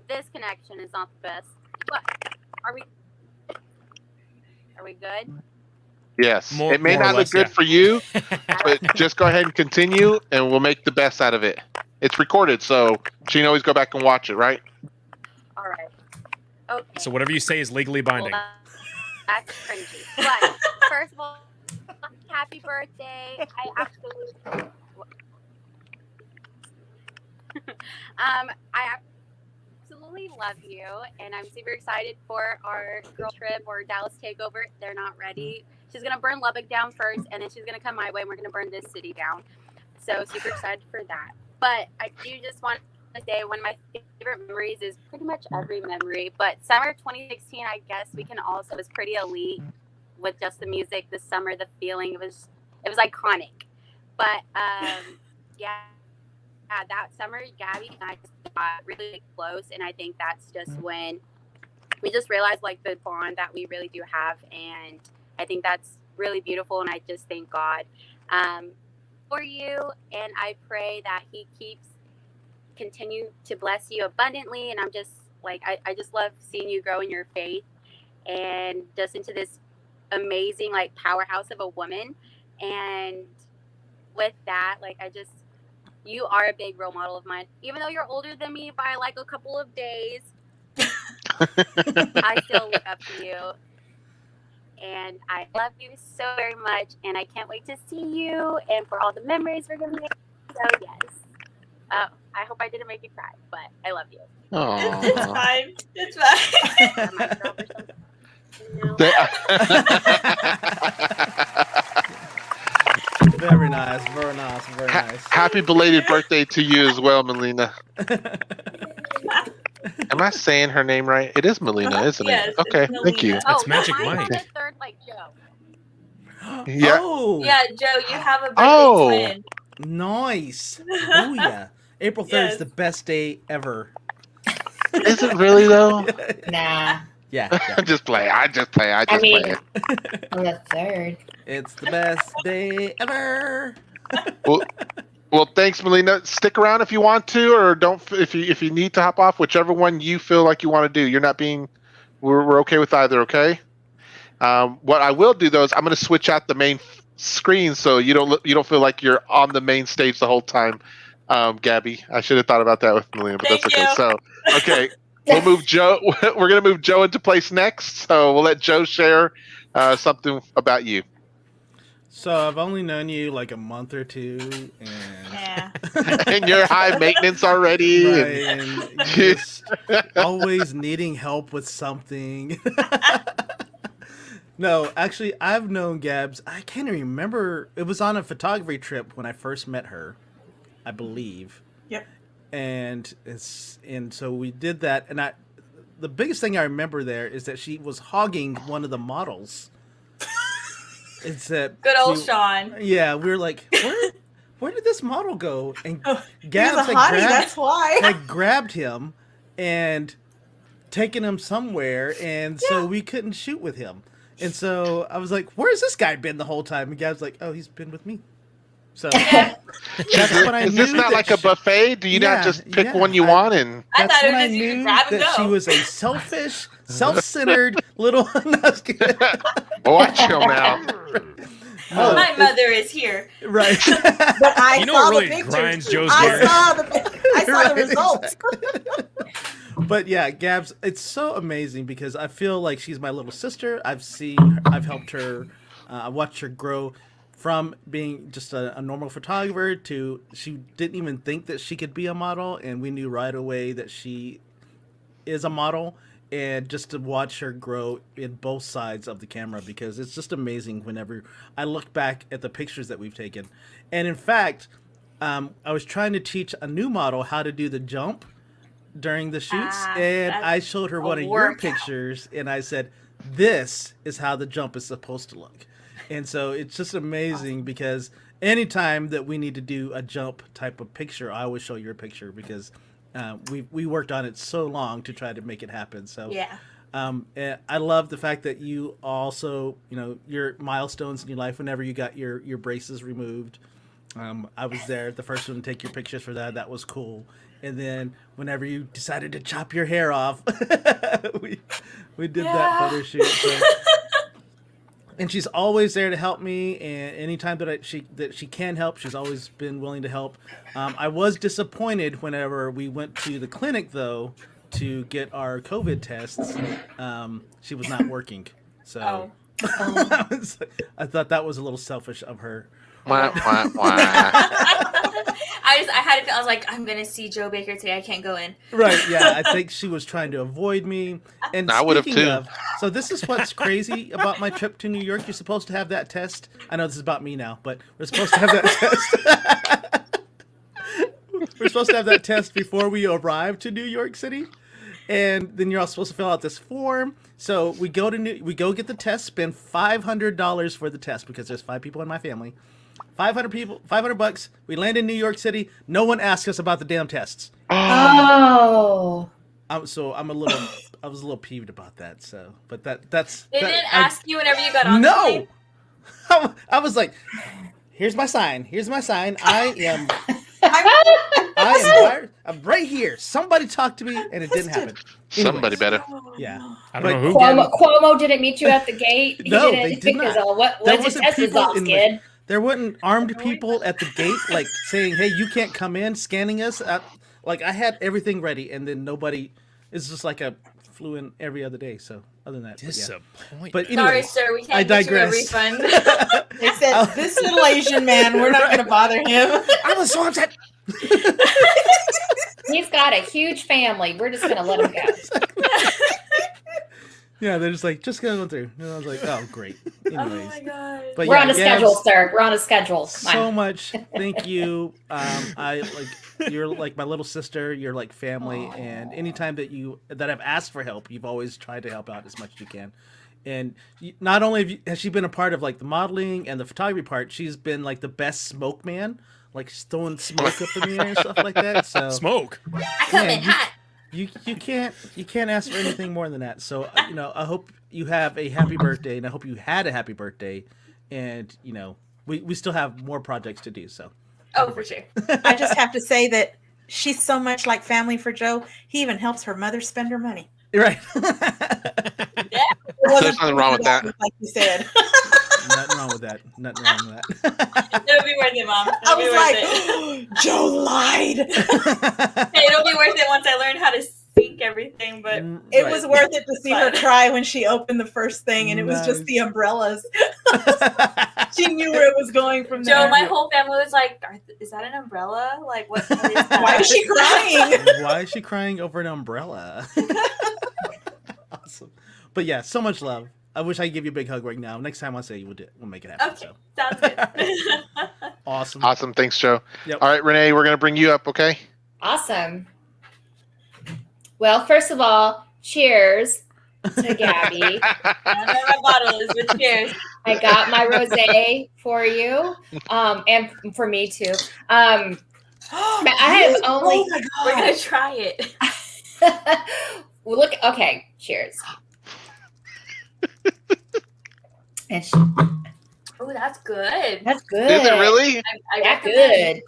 This connection is not the best. What? Are we good? Yes. More- It may more or not less, look good yeah. for you, but just go ahead and continue, and we'll make the best out of it. It's recorded, so she can always go back and watch it, right? All right. Okay. So whatever you say is legally Well, binding. that's cringy. But first of all, happy birthday. I absolutely I absolutely love you, and I'm super excited for our girl trip or Dallas takeover. They're not ready. She's gonna burn Lubbock down first, and then she's gonna come my way, and we're gonna burn this city down. So super excited for that. But I do just want to say one of my favorite memories is pretty much every memory. But summer 2016, I guess we can also was pretty elite with just the music, the summer, the feeling. It was iconic. But yeah. that summer, Gabby and I got really close, and I think that's just when we just realized like the bond that we really do have, and I think that's really beautiful. And I just thank God for you, and I pray that He continue to bless you abundantly. And I'm just like I just love seeing you grow in your faith and just into this amazing like powerhouse of a woman. And with that, like you are a big role model of mine, even though you're older than me by like a couple of days. I still look up to you, and I love you so very much, and I can't wait to see you and for all the memories we're gonna make. So yes, I hope I didn't make you cry, but I love you. It's fine. It's fine. Am I a girl or something? No. Very nice, very nice, very nice. Happy belated birthday to you as well, Melina. Am I saying her name right? It is Melina, isn't Yes, it? Okay, it's thank you. Melina. That's Magic mine's Mike. on the third like Joe. Yeah. Oh, Yeah, Joe, you have a birthday Oh. twin. nice. Oh yeah. April 3rd is Yes. the best day ever. Is it really though? Nah, Yeah, I just play. I just play. I mean, on the third. it's the best day ever. Well, thanks, Melina. Stick around if you want to, or don't. If you need to hop off, whichever one you feel like you want to do. You're not being. We're okay with either. Okay. What I will do though is I'm going to switch out the main screen so you don't feel like you're on the main stage the whole time. Gabby, I should have thought about that with Melina, but Thank that's okay. you. So, okay, we'll move Joe. We're going to move Joe into place next. So we'll let Joe share something about you. So I've only known you like a month or two, and Yeah. And you're high maintenance already. right, and just always needing help with something. No, actually, I've known Gabbs. I can't even remember. It was on a photography trip when I first met her, I believe. Yep. And so we did that, and the biggest thing I remember there is that she was hogging one of the models. It's that Good old Sean. Yeah, we were like, where did this model go? And Oh, he was Gabbs a hottie, that's why. had grabbed him and taken him somewhere, and so we couldn't shoot with him. And so I was like, where's this guy been the whole time? And Gabb's like, oh, he's been with me. So that's when I Is knew this not that like a buffet? Do you not Yeah, just pick yeah. one you want and? I that's thought it when was I just you knew grab and that she go. was a selfish, self-centered little. No, I was kidding. Watch your mouth. No, My mother is here. right. But I You know saw what really the pictures. grinds Joe's I gears? saw the Right, results. But yeah, Gabbs, it's so amazing because I feel like she's my little sister. I've helped her, I watched her grow from being just a normal photographer to she didn't even think that she could be a model, and we knew right away that she is a model. And just to watch her grow in both sides of the camera, because it's just amazing whenever I look back at the pictures that we've taken. And in fact, I was trying to teach a new model how to do the jump during the shoots, and that's I showed her one of your workout. pictures, and I said, this is how the jump is supposed to look. And so it's just amazing because anytime that we need to do a jump type of picture, I always show your picture because we worked on it so long to try to make it happen. So Yeah. and I love the fact that you also, your milestones in your life, whenever you got your braces removed. I was there, the first one to take your pictures for that. That was cool. And then whenever you decided to chop your hair off, we did that photo shoot. So. And she's always there to help me, and anytime that she can help, she's always been willing to help. I was disappointed whenever we went to the clinic, though, to get our COVID tests. She was not working, so I thought that was a little selfish of her. Wah, wah, wah. I was like, I'm gonna see Joe Baker today. I can't go in. Right? Yeah, I think she was trying to avoid me. And I would have speaking too. of, so this is what's crazy about my trip to New York. You're supposed to have that test. I know this is about me now, but we're supposed to have that test. We're supposed to have that test before we arrive to New York City, and then you're all supposed to fill out this form. So we go get the test, spend $500 for the test because there's 5 people in my family. 500 people, $500. We land in New York City. No one asked us about the damn tests. Oh. I was a little peeved about that. So, but that's. They didn't ask you whenever you got on the No. plane? I was like, here's my sign. I am right here. Somebody talk to me, and it didn't happen. Somebody better. Yeah. I don't know who. Cuomo didn't meet you at the gate. No, they did not. What's There your wasn't test people results, in the- kid? There weren't armed people at the gate, like saying, "Hey, you can't come in," scanning us. Like I had everything ready, and then nobody. It's just like I flew in every other day. So other than that, Disappointing. but Sorry, anyways, sir, we can't I get digress. you a refund. They said, this little Asian man, we're not going to bother him. I was so upset. He's got a huge family. We're just gonna let him go. Yeah, they're just like, just going through. And I was like, oh, great. Anyways. Oh my god. But We're yeah, on a schedule, sir. We're on a schedule. So much. Thank you. You're like my little sister. You're like family. And anytime that I've asked for help, you've always tried to help out as much as you can. And not only has she been a part of like the modeling and the photography part, she's been like the best smoke man, like throwing smoke up in the air and stuff like that. So Smoke. I come in hot. You can't ask for anything more than that. So I hope you have a happy birthday, and I hope you had a happy birthday, and we still have more projects to do. So For sure. I just have to say that she's so much like family for Joe. He even helps her mother spend her money. right. There's nothing wrong with that. Like you said. Nothing wrong with that. It'll be worth it, Mom. I was like, Joe lied. Hey, it'll be worth it once I learn how to sync everything. But It was worth it to see her cry when she opened the first thing, and it was just Nice. the umbrellas. She knew where it was going from Joe, there. my whole family was like, "Is that an umbrella? Like, what is that?" Why is she crying? Why is she crying over an umbrella? Awesome. But yeah, so much love. I wish I could give you a big hug right now. Next time I say you, we'll make it happen. Okay, So. sounds good. Awesome. Awesome. Thanks, Joe. Yep. All right, Renee, we're going to bring you up, okay? Awesome. Well, first of all, cheers to Gabby. I don't know what my bottle is, but cheers. I got my rosé for you, and for me too. I have only. Oh my We're God. gonna try it. Well, look. Okay, cheers. And Oh, that's good. that's good. Is it really? I That's recommend.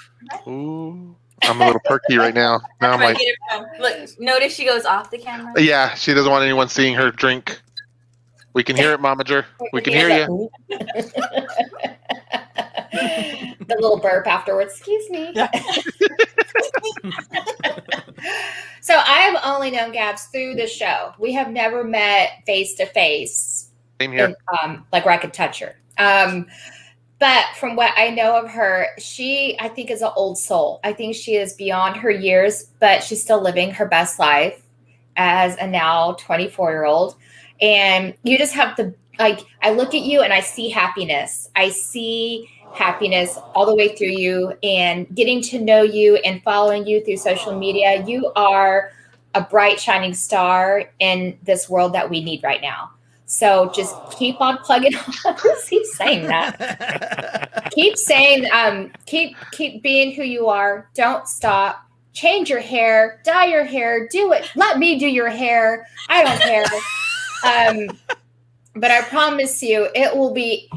good. Ooh, I'm a little perky right now. Now I'm Where I like, get it from. Look, notice she goes off the camera. yeah, she doesn't want anyone seeing her drink. We can hear it, Momager. We can hear you. The little burp afterwards. Excuse me. So I have only known Gabbs through the show. We have never met face to face. Same here. Like where I could touch her. But from what I know of her, she, I think, is an old soul. I think she is beyond her years, but she's still living her best life as a now 24-year-old. And you just have to, like, I look at you and I see happiness. I see happiness all the way through you, and getting to know you and following you through social media. You are a bright, shining star in this world that we need right now. So just keep on plugging on. Keep saying that. Keep saying, keep being who you are. Don't stop. Change your hair, dye your hair, do it. Let me do your hair. I don't care. But I promise you, it will be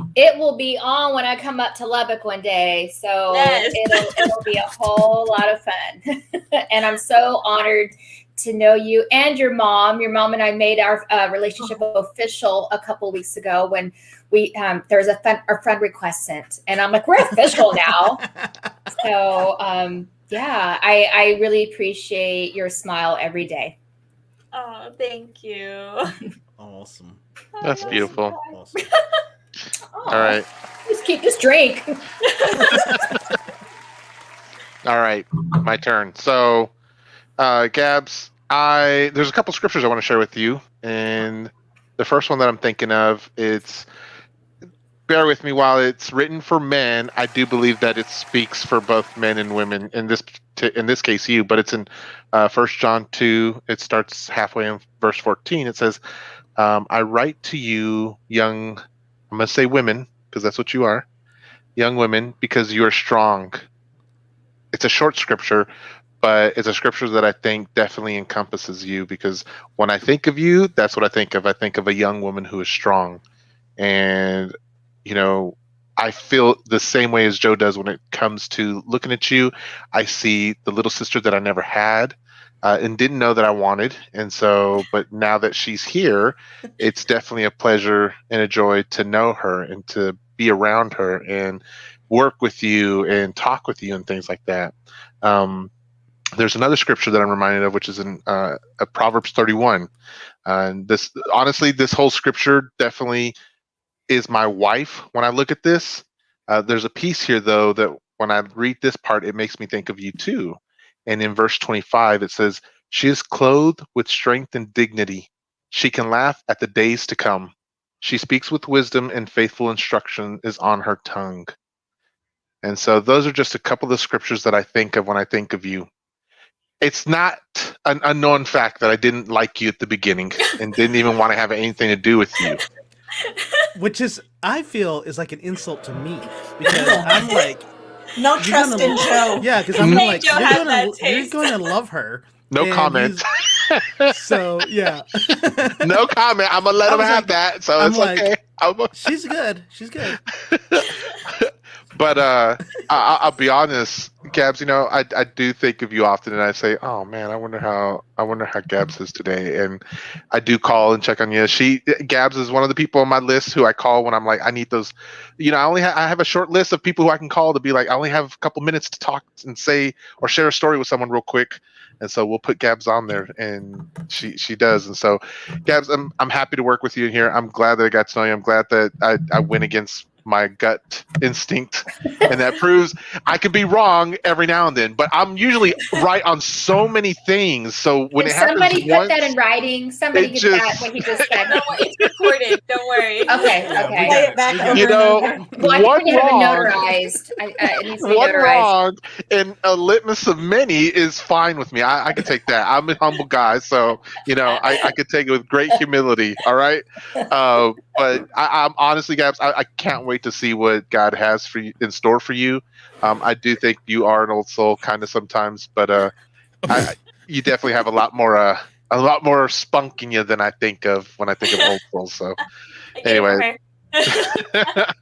on when I come up to Lubbock one day. So Yes. it'll be a whole lot of fun. And I'm so honored to know you and your mom. Your mom and I made our relationship official a couple weeks ago when we there was a friend request sent, and I'm like, we're official now. So yeah, I really appreciate your smile every day. Oh, thank you. Awesome. That's beautiful. Awesome. All right. Just keep this drink. All right. My turn. So, Gabbs, there's a couple scriptures I want to share with you. And the first one that I'm thinking of, bear with me, while it's written for men, I do believe that it speaks for both men and women, in this case you, but it's in 1 John 2. It starts halfway in verse 14. It says, I write to you, young, I'm going to say women, because that's what you are, young women, because you are strong. It's a short scripture, but it's a scripture that I think definitely encompasses you, because when I think of you, that's what I think of. I think of a young woman who is strong. And, you know, I feel the same way as Joe does when it comes to looking at you. I see the little sister that I never had and didn't know that I wanted. And so, but now that she's here, it's definitely a pleasure and a joy to know her and to be around her and work with you and talk with you and things like that. There's another scripture that I'm reminded of, which is in Proverbs 31. And this, honestly, this whole scripture definitely is my wife when I look at this. There's a piece here, though, that when I read this part, it makes me think of you too. And in verse 25, it says, "She is clothed with strength and dignity. She can laugh at the days to come. She speaks with wisdom, and faithful instruction is on her tongue." And so those are just a couple of scriptures that I think of when I think of you. It's not an unknown fact that I didn't like you at the beginning and didn't even want to have anything to do with you. Which is, I feel, is like an insult to me, because I'm like, No trust in Joe. yeah, because I'm Hey, like, Joe you're has gonna, that you're taste. going to love her. No and comment. So yeah, No comment. I'm gonna let I him was have like- that. So I'm it's like, okay. she's good. She's good. But I'll be honest, Gabbs. You know, I do think of you often, and I say, "Oh man, I wonder how Gabbs is today." And I do call and check on you. Gabbs is one of the people on my list who I call when I'm like, I need those. You know, I have a short list of people who I can call to be like, I only have a couple minutes to talk and say or share a story with someone real quick. And so we'll put Gabbs on there, and she does. And so, Gabbs, I'm happy to work with you in here. I'm glad that I got to know you. I'm glad that I went against my gut instinct, and that proves I could be wrong every now and then, but I'm usually right on so many things. So when Can it happens somebody put once, that in writing? Somebody it get just- that what he just said. No, it's recorded. Don't worry. Okay, Yeah, okay. Play it back We over got you it. know, and over. Well, I one think we have it wrong, notarized. It needs to be one notarized. wrong, and a litmus of many is fine with me. I can take that. I'm a humble guy, so you know I could take it with great humility. All right, but I'm honestly, Gabbs, I can't wait to see what God has for you in store for you. I do think you are an old soul, kind of sometimes, but you definitely have a lot more spunk in you than I think of when I think of old souls. So I get it anyway. from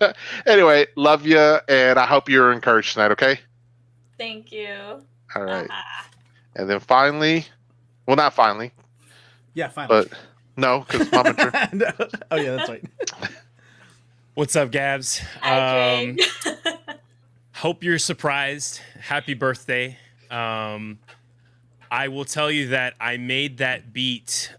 her. Anyway, love you, and I hope you're encouraged tonight. Okay. Thank you. All right. Ah. And then finally, well, not finally, Yeah, finally. but no, because Mama Drew. No. Oh yeah, that's right. What's up, Gabbs? Hi, Jane. Hope you're surprised. Happy birthday. I will tell you that I made that beat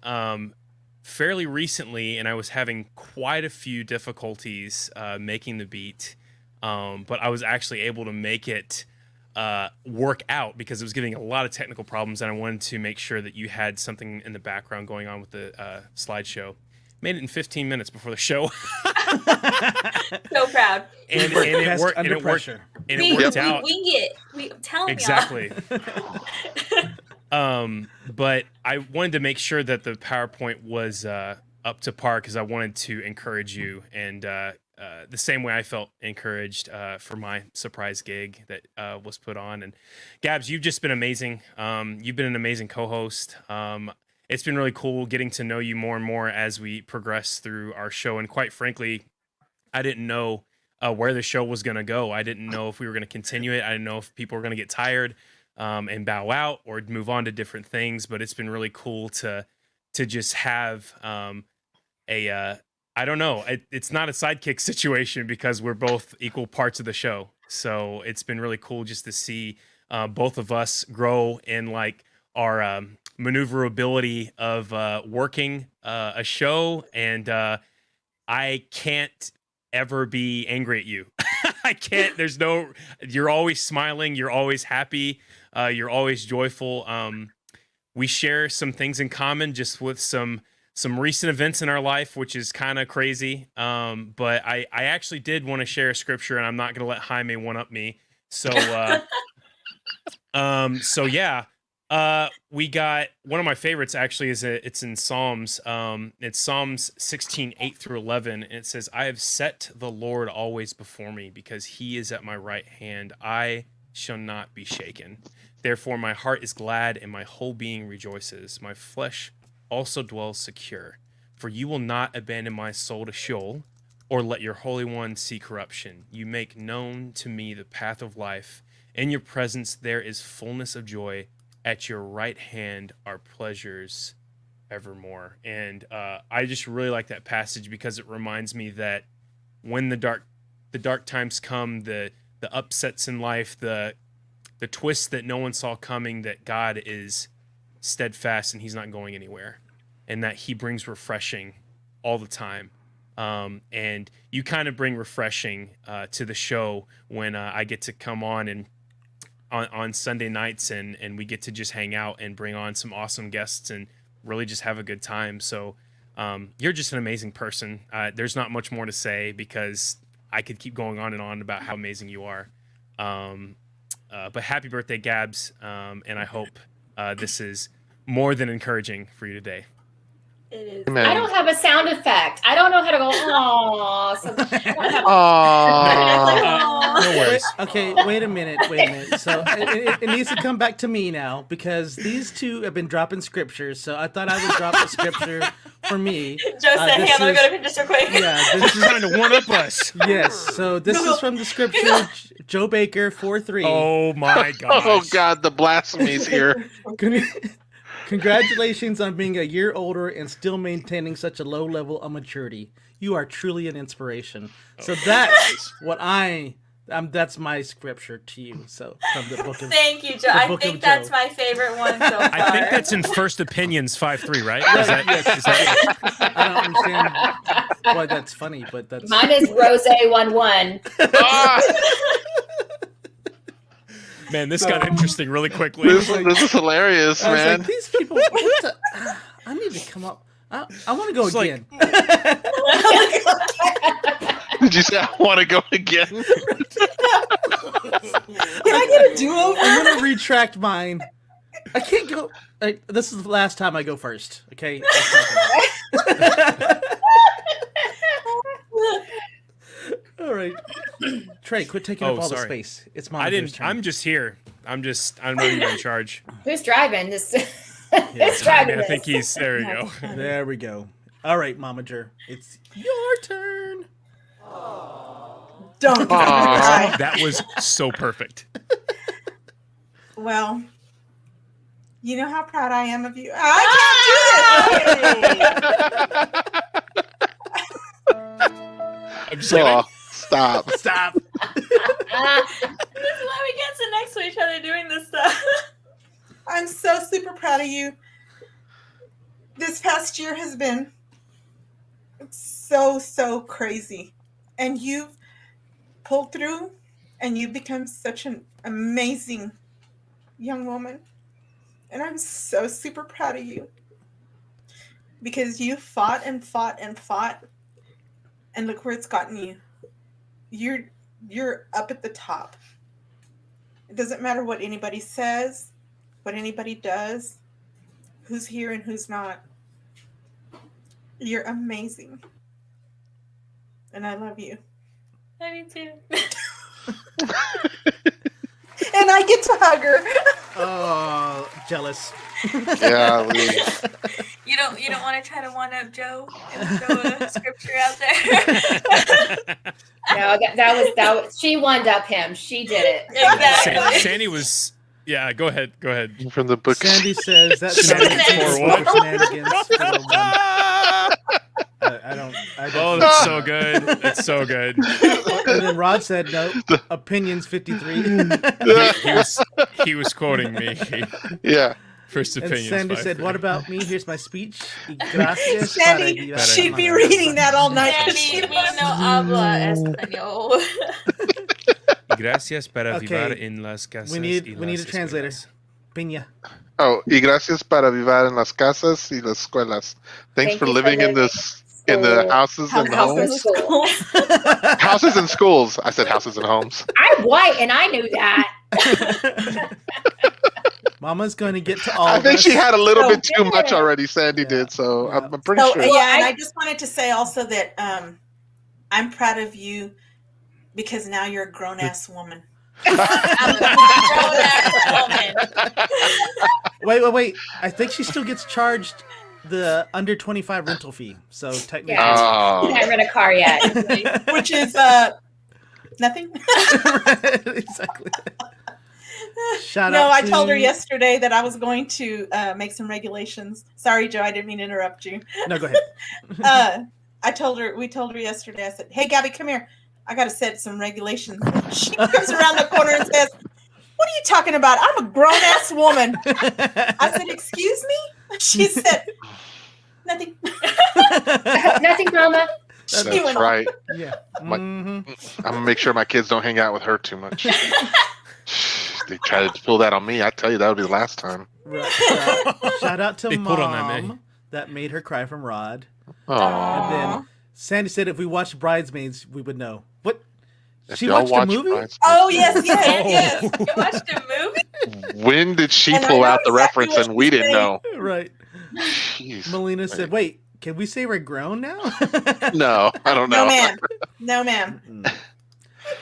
fairly recently, and I was having quite a few difficulties making the beat, but I was actually able to make it work out because it was giving a lot of technical problems, and I wanted to make sure that you had something in the background going on with the slideshow. Made it in 15 minutes before the show. So proud. and Best it worked. under And it worked. pressure. And we it worked we out. wing it. I'm telling Exactly. But I wanted to make sure that the PowerPoint was up to par because I wanted to encourage you, and the same way I felt encouraged for my surprise gig that was put on. And Gabbs, you've just been amazing. You've been an amazing co-host. It's been really cool getting to know you more and more as we progress through our show. And quite frankly, I didn't know where the show was going to go. I didn't know if we were going to continue it. I didn't know if people were going to get tired and bow out or move on to different things. But it's been really cool to just have I don't know. It's not a sidekick situation because we're both equal parts of the show. So it's been really cool just to see both of us grow in like our maneuverability of working a show. And I can't ever be angry at you. I can't. You're always smiling. You're always happy. You're always joyful. We share some things in common just with some recent events in our life, which is kind of crazy. But I actually did want to share a scripture, and I'm not going to let Jaime one up me. So, so yeah, We got one of my favorites actually it's in Psalms. It's Psalms 16, 8 through 11. And it says, I have set the Lord always before me because he is at my right hand. I shall not be shaken. Therefore, my heart is glad and my whole being rejoices. My flesh also dwells secure. For you will not abandon my soul to Sheol or let your Holy One see corruption. You make known to me the path of life. In your presence there is fullness of joy. At your right hand are pleasures evermore. And I just really like that passage because it reminds me that when the dark times come, the upsets in life, the twists that no one saw coming, that God is steadfast and he's not going anywhere, and that he brings refreshing all the time. And you kind of bring refreshing to the show when I get to come on and on Sunday nights and we get to just hang out and bring on some awesome guests and really just have a good time. So you're just an amazing person. There's not much more to say because I could keep going on and on about how amazing you are. But happy birthday, Gabbs. And I hope this is more than encouraging for you today. It is. I don't have a sound effect. I don't know how to go, aww. So No worries. Okay, wait a minute. So it needs to come back to me now because these two have been dropping scriptures. So I thought I would drop a scripture for me. Joe said, hey, I'm going to go to pictures real quick. Yeah, This is trying to one up us. yes. So this is from the scripture, Joe Baker 4:3. Oh my gosh. Oh God, the blasphemies here. Congratulations on being a year older and still maintaining such a low level of maturity. You are truly an inspiration. So that's what that's my scripture to you. So from the book of Thank you, Joe. I think that's my favorite one so far. I think that's in First Opinions 5:3, right? Yes, Is that I don't understand why that's funny, but that's mine is Rose 1-1. Man, this got interesting really quickly. This is hilarious, I was man. like, these people. I need to come up. I want to go It's again. Did you say I want to go again? Can I get a do-over? I'm gonna retract mine. I can't go. This is the last time I go first. Okay. All right, Trey, quit taking up all the space. It's my turn. I'm just here. I'm not even in charge. Who's driving? Who's Yeah, driving I think this? there you go. There we go. All right, Momager, it's your turn. Don't cry. That was so perfect. Well, you know how proud I am of you. I can't do this. I'm just kidding. Stop. Stop. This is why we get sit next to each other doing this stuff. I'm so super proud of you. This past year has been so crazy. And you've pulled through and you've become such an amazing young woman. And I'm so super proud of you. Because you fought and fought and fought. And look where it's gotten you. You're up at the top. It doesn't matter what anybody says, what anybody does, who's here and who's not. You're amazing. And I love you. I do too. And I get to hug her. Oh, jealous. Yeah, You don't want to try to one up Joe and throw a scripture out there. No, that was she one up him. She did it. Exactly. Sandy was. Yeah, go ahead. from the book. Sandy says that's I don't. Oh, that's so good. That's so good. And then Rod said, no, opinions 53. He was quoting me. Yeah. First And opinions. Sandy said, what about me? Here's my speech. Gracias Sandy, para she'd be reading that all night. Sandy, we no habla español. Gracias para Okay. vivir en las casas. We need a translator. Piña. Oh, y gracias para vivir en las casas y las escuelas. Thanks Thank for you for living in living the houses and the homes. Houses and schools. I said houses and homes. I'm white and I knew that. Mama's going to get to all I of think us. she had a little So bit too much good. already. Sandy Yeah. did, so Yeah. I'm pretty So sure. yeah, and I- I just wanted to say also that I'm proud of you because now you're a grown ass woman. I'm a grown-ass woman. Wait. I think she still gets charged the under 25 rental fee. So technically, Yeah. Oh. I haven't rent a car yet. Which is nothing. exactly. Shout No, out I to... told her yesterday that I was going to make some regulations. Sorry, Joe, I didn't mean to interrupt you. No, go ahead. We told her yesterday, I said, hey, Gabby, come here. I got to set some regulations. She comes around the corner and says, what are you talking about? I'm a grown-ass woman. I said, excuse me? She said, nothing. Nothing, Mama. She That's went on. right. Yeah. My- Mhm. I'm gonna make sure my kids don't hang out with her too much. They try to pull that on me. I tell you, that would be the last time. Right. Shout out to They Mom pulled on that, man. that made her cry from Rod. Oh, And then Sandy said if we watched Bridesmaids, we would know. What? if She y'all watched a watch movie? Bridesmaids- Oh, yes, yes, Oh. yes. You watched a movie? When did she And I pull know out the exactly reference what and we she's didn't saying. know? Right. Jeez. Melina said, wait, can we say we're grown now? No, I don't know. No, ma'am. No, ma'am. Mm.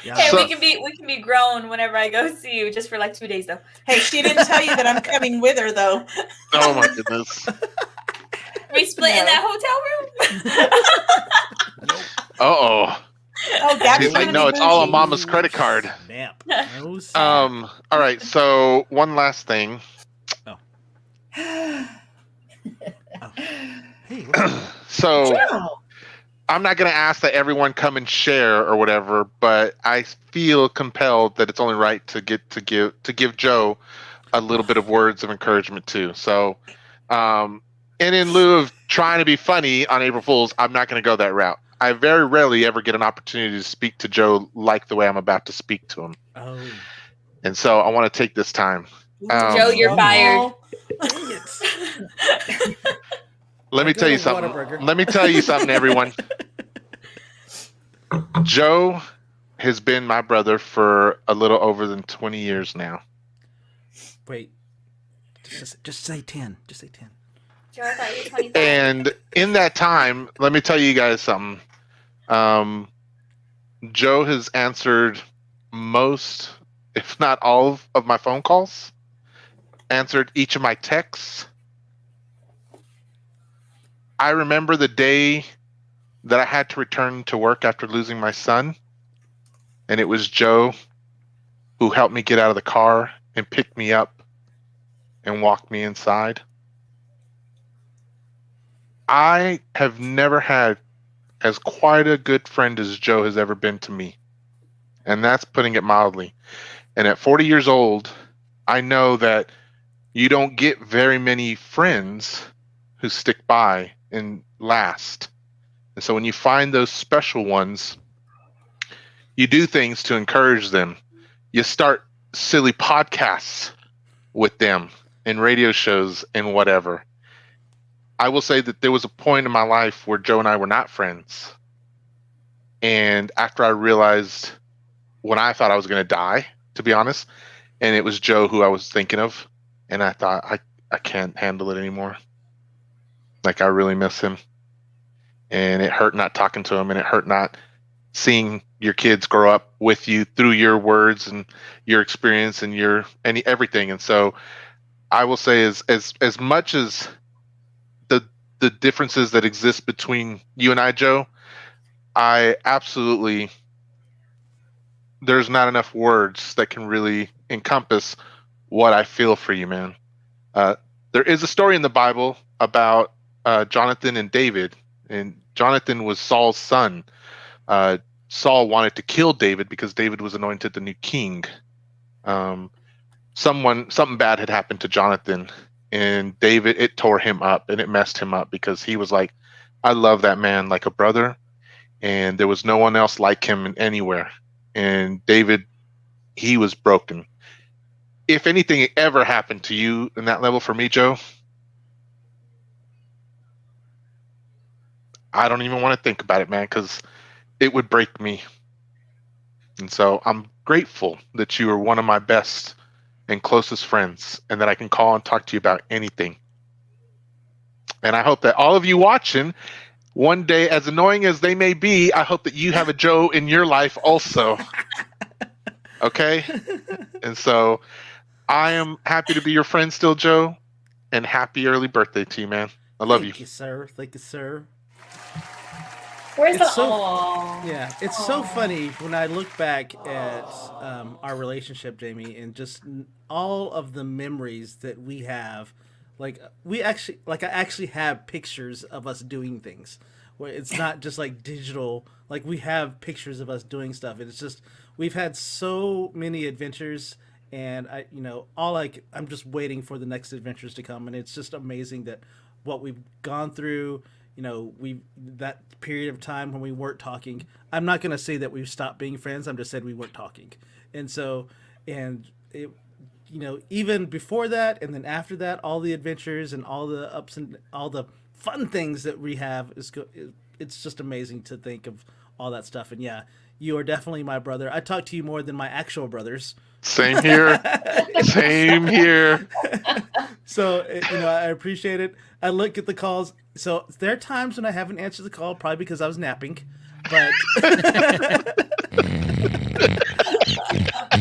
Yeah. Hey, So- we can be grown whenever I go see you, just for like 2 days though. Hey, she didn't tell you that I'm coming with her, though. Oh my goodness. We split in No. that hotel room. Oh, Oh, Gabby's he's like, gonna no, be it's all on bougie. Mama's credit card. Snap. No snap. All right. So one last thing. Hey, what's up? So Joe. I'm not going to ask that everyone come and share or whatever, but I feel compelled that it's only right to give Joe a little bit of words of encouragement too. So, and in lieu of trying to be funny on April Fools, I'm not going to go that route. I very rarely ever get an opportunity to speak to Joe like the way I'm about to speak to him, Oh, and so I want to take this time. Joe, you're oh. fired. dang it. Let me Go tell you to something. Whataburger. Let me tell you something, everyone. Joe has been my brother for a little over than 20 years now. Wait. Just say 10. Just say 10. Joe, I thought you were 25. And in that time, let me tell you guys something. Joe has answered most, if not all, of my phone calls, answered each of my texts. I remember the day that I had to return to work after losing my son, and it was Joe who helped me get out of the car and picked me up and walked me inside. I have never had as quite a good friend as Joe has ever been to me, and that's putting it mildly. And at 40 years old, I know that you don't get very many friends who stick by and last. And so when you find those special ones, you do things to encourage them. You start silly podcasts with them and radio shows and whatever. I will say that there was a point in my life where Joe and I were not friends. And after I realized when I thought I was going to die, to be honest, and it was Joe who I was thinking of, and I thought, I can't handle it anymore. Like, I really miss him. And it hurt not talking to him, and it hurt not seeing your kids grow up with you through your words and your experience and everything. And so I will say as much as the differences that exist between you and I, Joe, I absolutely, there's not enough words that can really encompass what I feel for you, man. There is a story in the Bible about Jonathan and David, and Jonathan was Saul's son. Saul wanted to kill David because David was anointed the new king. Something bad had happened to Jonathan, and David, it tore him up and it messed him up because he was like, I love that man like a brother, and there was no one else like him anywhere. And David, he was broken. If anything ever happened to you in that level for me, Joe, I don't even want to think about it, man, because it would break me. And so I'm grateful that you are one of my best and closest friends, and that I can call and talk to you about anything. And I hope that all of you watching, one day, as annoying as they may be, I hope that you have a Joe in your life also. Okay? And so I am happy to be your friend still, Joe, and happy early birthday to you, man. I love you. Thank you, sir. Thank you, sir. Where's the It's so funny when I look back at our relationship, Jamie, and just all of the memories that we have. Like I actually have pictures of us doing things, where it's not just like digital. Like we have pictures of us doing stuff. It's just we've had so many adventures, and I'm just waiting for the next adventures to come, and it's just amazing that what we've gone through. That period of time when we weren't talking. I'm not going to say that we've stopped being friends. I'm just saying we weren't talking. And so, even before that, and then after that, all the adventures and all the ups and all the fun things that we have it's just amazing to think of all that stuff. And yeah, you are definitely my brother. I talk to you more than my actual brothers. Same here. Same here. So, I appreciate it. I look at the calls. So there are times when I haven't answered the call, probably because I was napping, but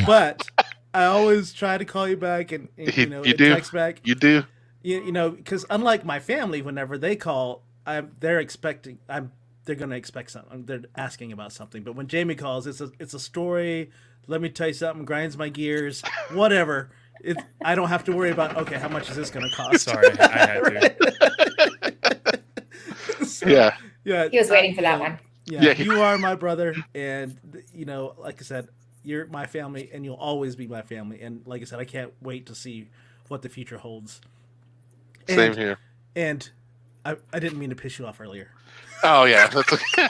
but I always try to call you back and text back. You do. Because unlike my family, whenever they call, they're going to expect something. They're asking about something. But when Jamie calls, it's a story. Let me tell you something. Grinds my gears. Whatever. I don't have to worry about, okay, how much is this going to cost? Sorry, I had to. So, yeah. He was waiting for that one. Yeah, you are my brother, and like I said, you're my family, and you'll always be my family. And like I said, I can't wait to see what the future holds. Same here. And I didn't mean to piss you off earlier. Oh yeah, that's okay.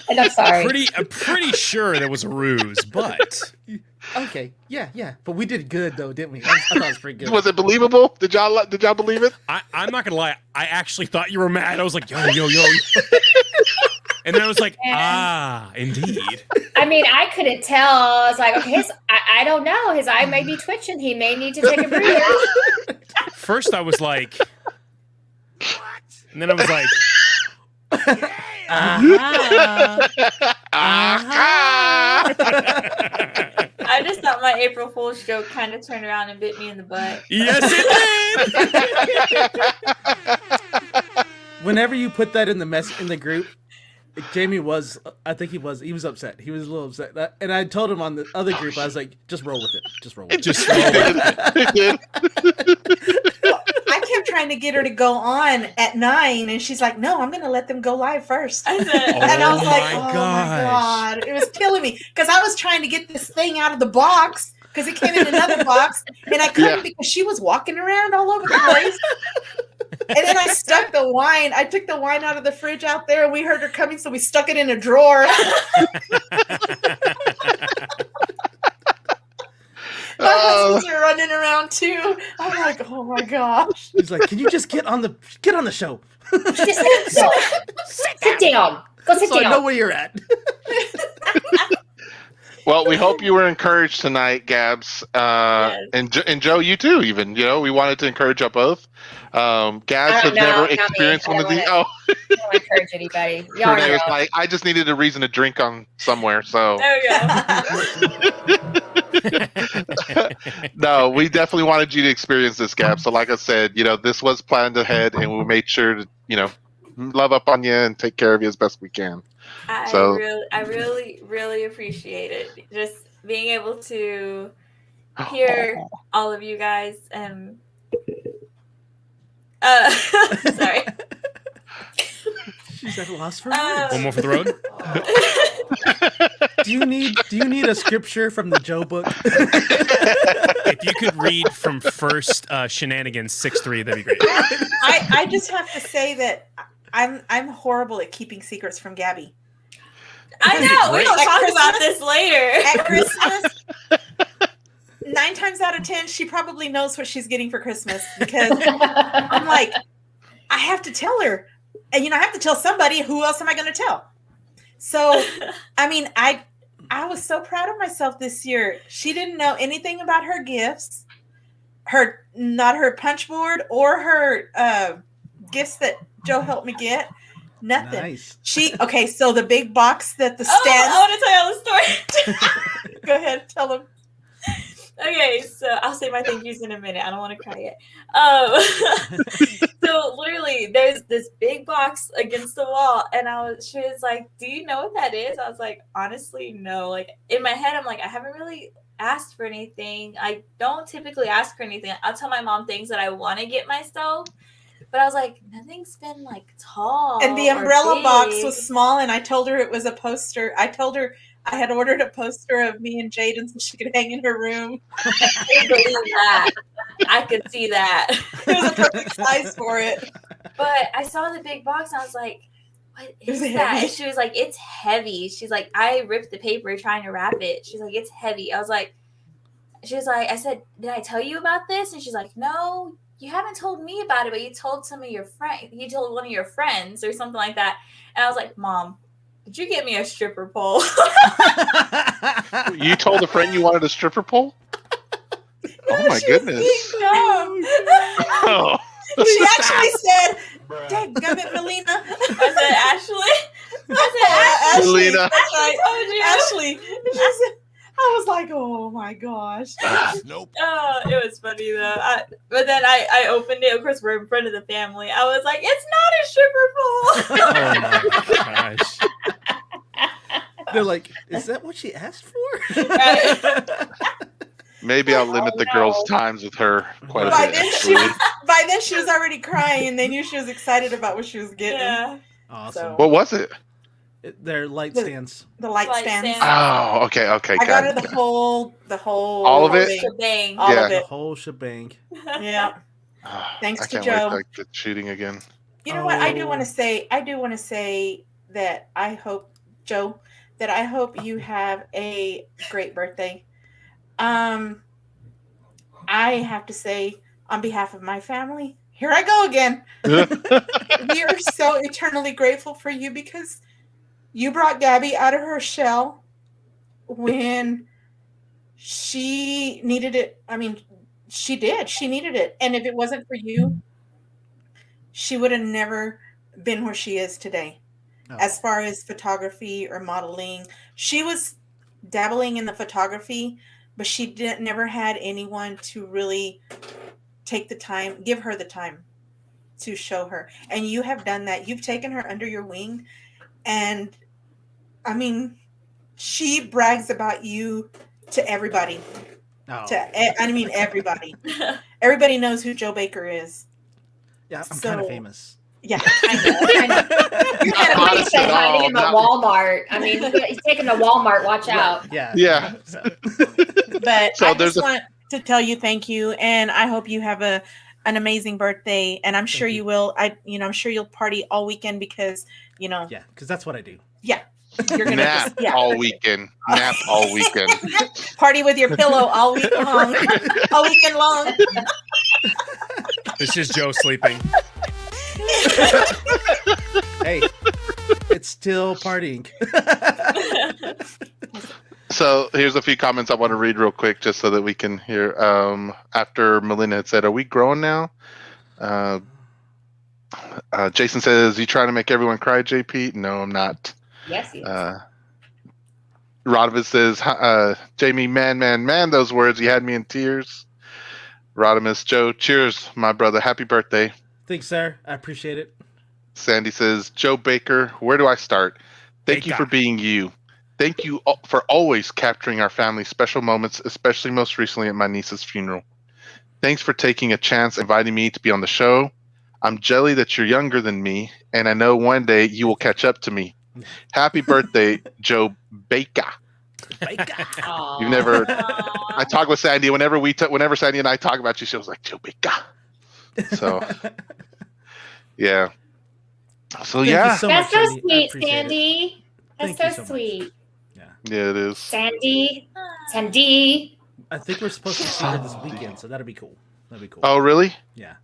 And I'm sorry. I'm pretty sure that was a ruse, but okay, yeah. But we did good though, didn't we? I thought it was pretty good. Was it believable? Did y'all believe it? I'm not gonna lie. I actually thought you were mad. I was like, yo. And then I was like, indeed. I mean, I couldn't tell. I was like, okay, I don't know. His eye may be twitching. He may need to take a breather. First, I was like, what? And then I was like, I just thought my April Fool's joke kind of turned around and bit me in the butt. Yes, it did. Whenever you put that in the group, Jamie was upset. He was a little upset. And I told him on the other group, I was like, just roll with it. Just roll with it. I kept trying to get her to go on at 9, and she's like, no, I'm going to let them go live first. I said, and I was like, oh my God. It was killing me because I was trying to get this thing out of the box because it came in another box, and I couldn't because she was walking around all over the place. And then I stuck the wine. I took the wine out of the fridge out there, and we heard her coming, so we stuck it in a drawer. My husbands are running around too. I'm like, oh my gosh. He's like, can you just get on the show? Sit down. Go sit so down. I know where you're at. Well, we hope you were encouraged tonight, Gabbs, Yes. and Joe, you too. Even we wanted to encourage you both. Gabbs had never experienced one of these. Oh, I don't encourage anybody. Y'all Renee was know. like, I just needed a reason to drink on somewhere. So There we go. no, we definitely wanted you to experience this, Gabbs. So like I said, this was planned ahead, and we made sure to love up on you and take care of you as best we can. I really, really appreciate it. Just being able to hear all of you guys and sorry. She's at a loss for words. one more for the road. Do you need a scripture from the Joe book? If you could read from First Shenanigans 6:3, that'd be great. I just have to say that I'm horrible at keeping secrets from Gabby. I know. We don't At talk Christmas? about this later. At Christmas, 9 times out of 10, she probably knows what she's getting for Christmas because I'm like, I have to tell her. And, I have to tell somebody. Who else am I going to tell? So, I mean, I was so proud of myself this year. She didn't know anything about her gifts, not her punch board or her gifts that Joe helped me get. Nothing. Nice. So the big box that the Oh, stand. I want to tell you the story. Go ahead, tell them. Okay, so I'll say my thank yous in a minute. I don't want to cry yet. So literally, there's this big box against the wall, and she was like, "Do you know what that is?" I was like, "Honestly, no." Like in my head, I'm like, I haven't really asked for anything. I don't typically ask for anything. I'll tell my mom things that I want to get myself, but I was like, nothing's been like tall. And the umbrella big. box was small, and I told her it was a poster. I told her I had ordered a poster of me and Jaden so she could hang in her room. I believe that. I could see that. It was a perfect size for it. But I saw the big box and I was like, what is It was that? heavy. And she was like, it's heavy. She's like, I ripped the paper trying to wrap it. She's like, it's heavy. I said, did I tell you about this? And she's like, no, you haven't told me about it, but you told some of your friends. You told one of your friends or something like that. And I was like, Mom, did you get me a stripper pole? You told a friend you wanted a stripper pole? Oh my goodness. Oh. She actually said, "Dadgummit, Melina." I said, Ashley. Melina. That's right. told you. Ashley. She said, I was like, oh my gosh. Nope. Oh, it was funny though. But then I opened it. Of course, we're in front of the family. I was like, it's not a stripper pole. Oh my gosh. They're like, is that what she asked for? Right. Maybe I'll limit the girls' times with her quite a By bit. then she was already crying, and they knew she was excited about what she was getting. Yeah. Awesome. So- What was it? They're light stands. The light Light stands. stands. Oh, okay, I got got her it. the whole All of it? thing. Shebang. All Yeah. of The it. whole shebang. Yeah. Thanks I to can't Joe. wait for the shooting again. You know what? I do Oh. want to say that I hope, Joe, that I hope you have a great birthday. I have to say, on behalf of my family, here I go again. We are so eternally grateful for you because you brought Gabby out of her shell when she needed it. I mean, she did. She needed it. And if it wasn't for you, she would have never been where she is today. Oh. As far as photography or modeling, she was dabbling in the photography, but she never had anyone to really take the time, give her the time to show her. And you have done that. You've taken her under your wing. And I mean, she brags about you to everybody. Oh. Everybody. Everybody knows who Joe Baker is. Yeah, I'm So- kind of famous. Yeah. I know. You're kind of Not pretty at all, hiding him at not- Walmart. I mean, he's taking to Walmart. Watch out. Yeah. Yeah. But So I there's just a- want to tell you thank you, and I hope you have an amazing birthday, and I'm sure you. you will. I'm sure you'll party all weekend because Yeah, because that's what I do. you're gonna Nap all weekend. Nap all weekend. party with your pillow all week long, all weekend long. This is Joe sleeping. Hey, it's still partying. So here's a few comments I want to read real quick just so that we can hear. After Melinda had said, "Are we growing now?" Jason says, "You trying to make everyone cry, JP?" No, I'm not. Yes, he is. Rodimus says, "Jamie, man, those words, you had me in tears." Rodimus, Joe, cheers, my brother. Happy birthday. Thanks, sir. I appreciate it. Sandy says, "Joe Baker, where do I start? Thank you Baker. for being you. Thank you for always capturing our family's special moments, especially most recently at my niece's funeral. Thanks for taking a chance inviting me to be on the show. I'm jelly that you're younger than me, and I know one day you will catch up to me. Happy birthday, Joe Baker." Aw. You've never. I talk with Sandy whenever whenever Sandy and I talk about you. She was like, "Joe Baker." So yeah. So Thank you yeah, so That's much, so Sandy. I sweet, appreciate it. Sandy. Thank That's you so so much. sweet. yeah, it is. Sandy. Sandy. I think we're supposed to see her this weekend, so that'll be cool. That'll be cool. Oh really? Yeah.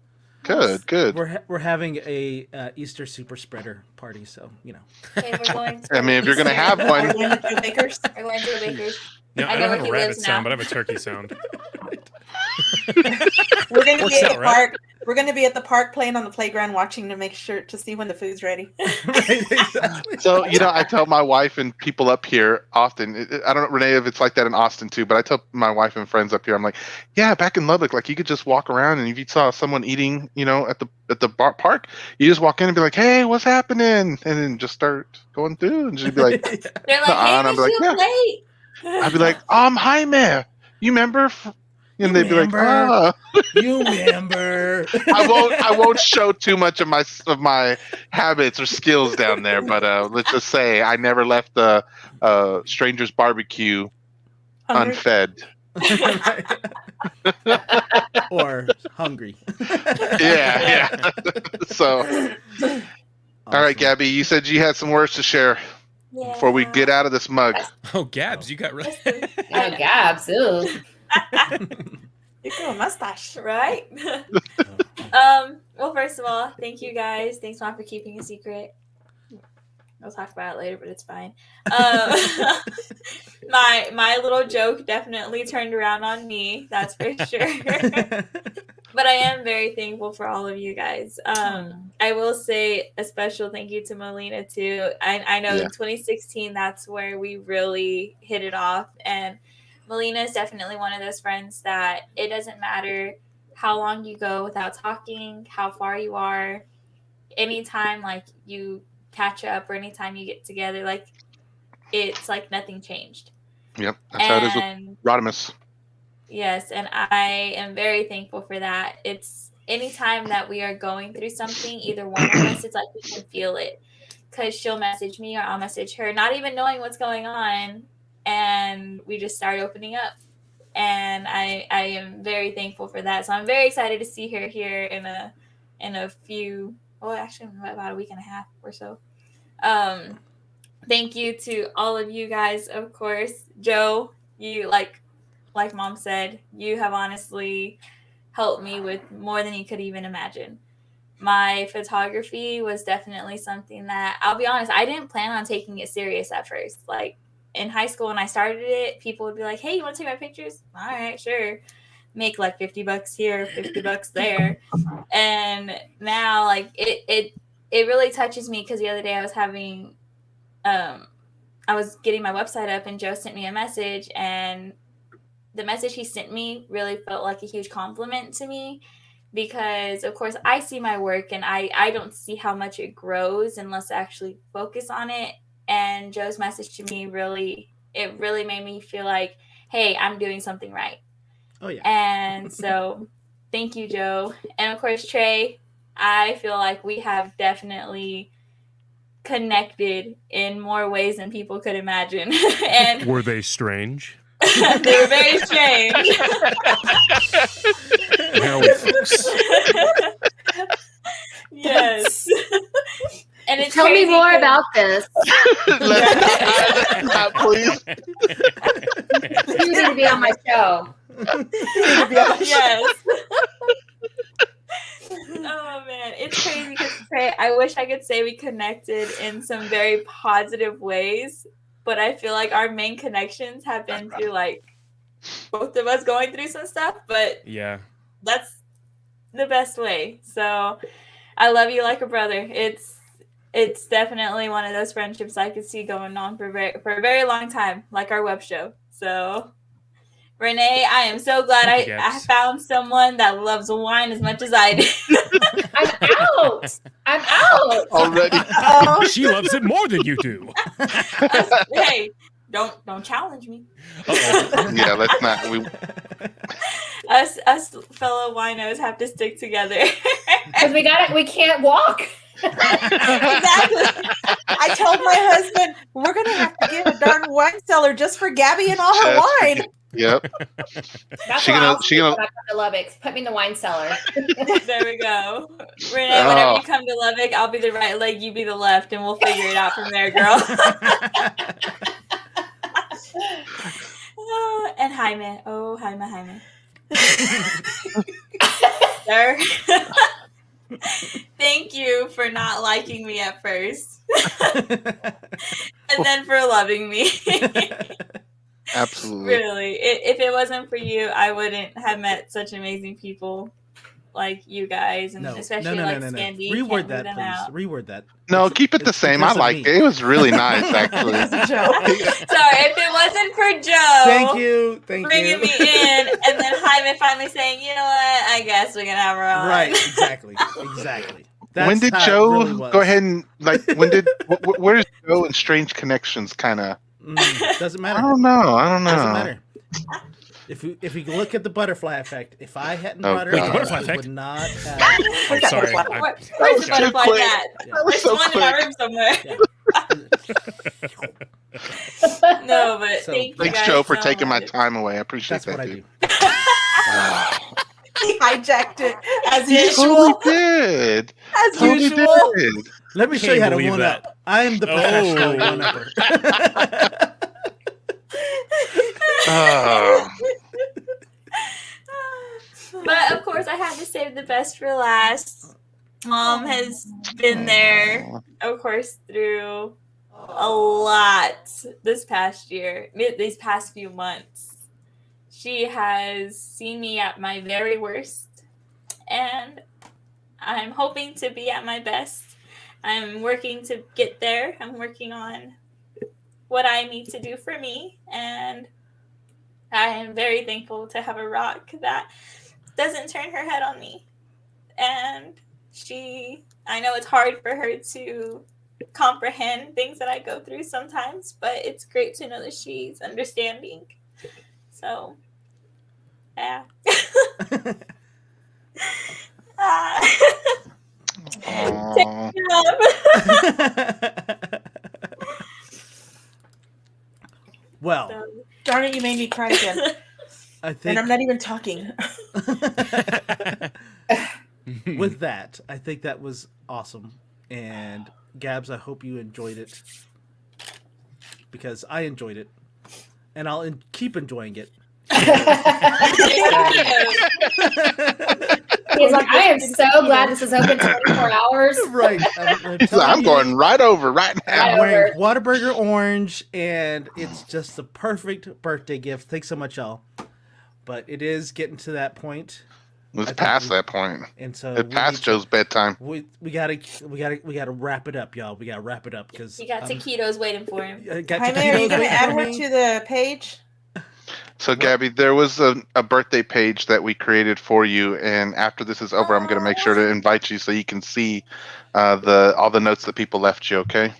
Good. We're having a Easter super spreader party, so you know. Okay, we're going to I mean, if you're gonna have We're one, going to Joe Baker's. We're going to the baker's. No, I I know don't where have he a rabbit lives sound, now. but I have a turkey sound. We're going to Works be at out, the right? park. We're going to be at the park playing on the playground, watching to make sure to see when the food's ready. Right, exactly. so I tell my wife and people up here often. I don't know, Renee, if it's like that in Austin too, but I tell my wife and friends up here, I'm like, yeah, back in Lubbock, like you could just walk around, and if you saw someone eating, at the park, you just walk in and be like, hey, what's happening, and then just start going through, and just be like, They're like, "Nuh-uh," hey, and I'd what's be like, your yeah. plate? I'd be like, hi, Mayor, you remember? And they'd be like, remember? You remember? I won't show too much of my habits or skills down there, but let's just say I never left the stranger's barbecue Hungry? unfed. Or hungry. Yeah. So, all right, Gabby, you said you had some words to share before we get out of this mug. Oh, Gabbs, you got really. Oh, Gabbs. Ooh. You got a mustache. Right? Well, first of all, thank you guys. Thanks, Mom, for keeping a secret. We'll talk about it later, but it's fine. My little joke definitely turned around on me. That's for sure. But I am very thankful for all of you guys. I will say a special thank you to Melina too. I know in 2016 that's where we really hit it off, and Melina is definitely one of those friends that it doesn't matter how long you go without talking, how far you are, anytime like you catch up or anytime you get together, like it's like nothing changed. Yep, that's how it is with Rodimus. Yes, and I am very thankful for that. It's anytime that we are going through something, either one of us, it's like we can feel it. Because she'll message me or I'll message her, not even knowing what's going on, and we just start opening up. And I am very thankful for that. So I'm very excited to see her here in a few, actually about a week and a half or so. Thank you to all of you guys, of course. Joe, you like Mom said, you have honestly helped me with more than you could even imagine. My photography was definitely something that, I'll be honest, I didn't plan on taking it serious at first. Like in high school when I started it, people would be like, hey, you want to take my pictures? All right, sure. Make like $50 here, $50 there. And now like it really touches me, because the other day I was having, I was getting my website up and Joe sent me a message, and the message he sent me really felt like a huge compliment to me, because of course I see my work and I don't see how much it grows unless I actually focus on it. And Joe's message to me really made me feel like, hey, I'm doing something right. Oh yeah. And so thank you, Joe. And of course, Trey, I feel like we have definitely connected in more ways than people could imagine. And Were they strange? they were very strange. Yes. And it's Tell me crazy more 'cause- about this. Please. You need to be on my show. Yes. Oh man, it's crazy because I wish I could say we connected in some very positive ways, but I feel like our main connections have been through like both of us going through some stuff, but Yeah. that's the best way. So I love you like a brother. It's definitely one of those friendships I could see going on for a very long time, like our web show. So Renee, I am so glad I found someone that loves wine as much as I do. I'm out already. She loves it more than you do. Hey, don't challenge me. Yeah, let's not. Us fellow winos have to stick together. Because we can't walk. Exactly. I told my husband we're gonna have to get a darn wine cellar just for Gabby and all her wine. Yep. That's She what gonna- I'll she do gonna- when I come to Lubbock. Put me in the wine cellar. There we go. Renee, whenever you come to Lubbock, I'll be the right leg, you be the left, and we'll figure it out from there, girl. And Jaime. Oh, Jaime. Sir. Thank you for not liking me at first. And then for loving me. Absolutely. Really. If it wasn't for you, I wouldn't have met such amazing people like you guys, and especially Sandy. Reword that, please. Reword that. No, keep it the same. I liked it. It was really nice, actually. Sorry, if it wasn't for Joe. Thank you. Bringing me in, and then Jaime finally saying, you know what, I guess we can have her on. Right, exactly. That's when did Joe go ahead and where's Joe and Strange Connections kind of? Doesn't matter. I don't know. Doesn't matter. If we look at the butterfly effect, if I hadn't brought her on, butterfly it effect? would not have. I'm sorry. Where's the butterfly at? There's one in my room somewhere. No, but thank you Thanks, guys Joe, for so taking my much. time away. I appreciate That's that. what Dude. He hijacked it as He usual. totally did. As Totally usual. did. Let me show Can't you how to believe one that. up. I am the professional Oh. one upper. Oh. But of course, I had to save the best for last. Mom has been there, of course, through a lot this past year, these past few months. She has seen me at my very worst, and I'm hoping to be at my best. I'm working to get there. I'm working on what I need to do for me, and I am very thankful to have a rock that doesn't turn her head on me. And I know it's hard for her to comprehend things that I go through sometimes, but it's great to know that she's understanding. So, yeah. Aw. Well, Darn it, you made me cry again. I think And I'm not even talking. with that, I think that was awesome. And Gabbs, I hope you enjoyed it, because I enjoyed it, and I'll keep enjoying it. He's like, I am so glad this is open 24 hours. Right. I'm going right over right now. I'm wearing Whataburger orange, and it's just the perfect birthday gift. Thanks so much, y'all. But it is getting to that point. It's past that point. And so It's past Joe's bedtime. We gotta wrap it up, y'all. We gotta wrap it up because He got taquitos waiting for him. Jaime, are you going to add her to the page? So, Gabby, there was a birthday page that we created for you, and after this is over, I'm going to make sure to invite you so you can see all the notes that people left you. Okay? Okay.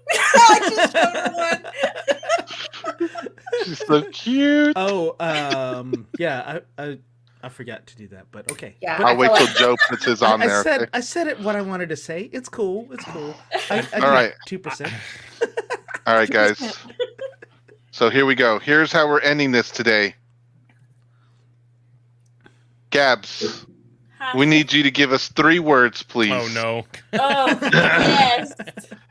I just showed her one. She's so cute. Oh, yeah. I forgot to do that, but okay. Yeah, But I'll wait till Joe puts his on there. Okay? I said it what I wanted to say. It's cool. I All right. 2%. All right, guys. So here we go. Here's how we're ending this today. Gabbs, we need you to give us 3 words, please. Oh no. Oh, yes.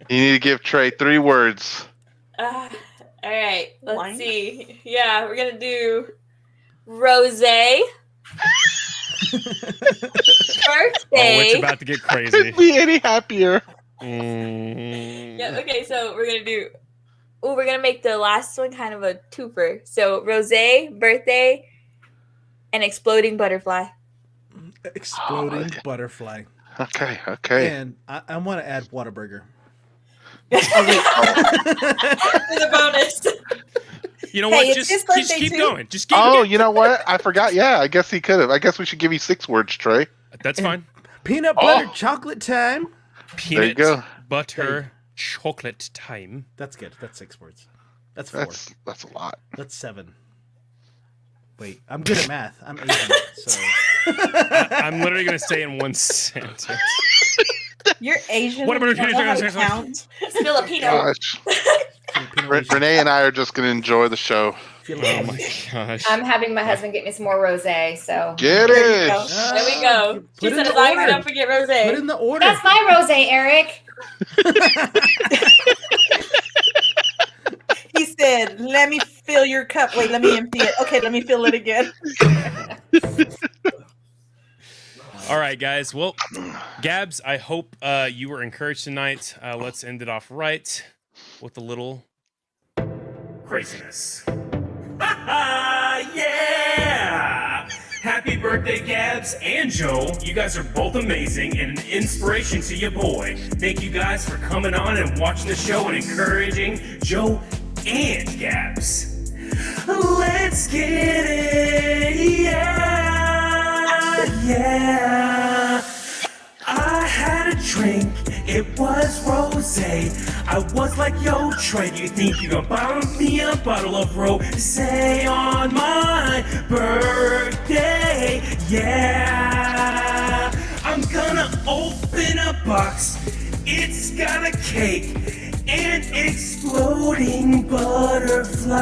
You need to give Trey 3 words. All right, let's Wine? see. Yeah, we're gonna do rosé. Oh, it's Birthday. about to get Couldn't crazy. be any happier. Yeah, okay, so we're gonna make the last one kind of a twofer. So rosé, birthday, and exploding butterfly. Exploding butterfly. Okay. And I want to add Whataburger. As a bonus. You know Hey, what? it's Just his birthday keep too. going. Just keep Oh, going. you know what? I forgot. Yeah, I guess he could have. I guess we should give you 6 words, Trey. That's fine. Peanut butter chocolate time. Peanut you go. butter chocolate time. That's good. That's 6 words. That's 4. That's a lot. That's 7. Wait, I'm good at math. I'm Asian, so I'm literally gonna say in one sentence. You're Asian. What about you don't know how to Filipino? count. It's Filipino. Gosh. Renee and I are just going to enjoy the show. Oh my gosh. I'm having my husband get me some more rosé. So Get There we it. go. There we go. Put She in said the as long as we order. don't forget rosé. Put in the order. that's my rosé, Eric. He said, let me fill your cup. Wait, let me empty it. Okay, let me fill it again. All right, guys. Well, Gabbs, I hope you were encouraged tonight. Let's end it off right with a little craziness. Yeah! Happy birthday, Gabbs and Joe. You guys are both amazing and an inspiration to your boy. Thank you guys for coming on and watching the show and encouraging Joe and Gabbs. Let's get it, yeah. I had a drink, it was rosé. I was like, yo, Trey, do you think you gonna buy me a bottle of rosé on my birthday? Yeah, I'm gonna open a box. It's got a cake and exploding butterflies.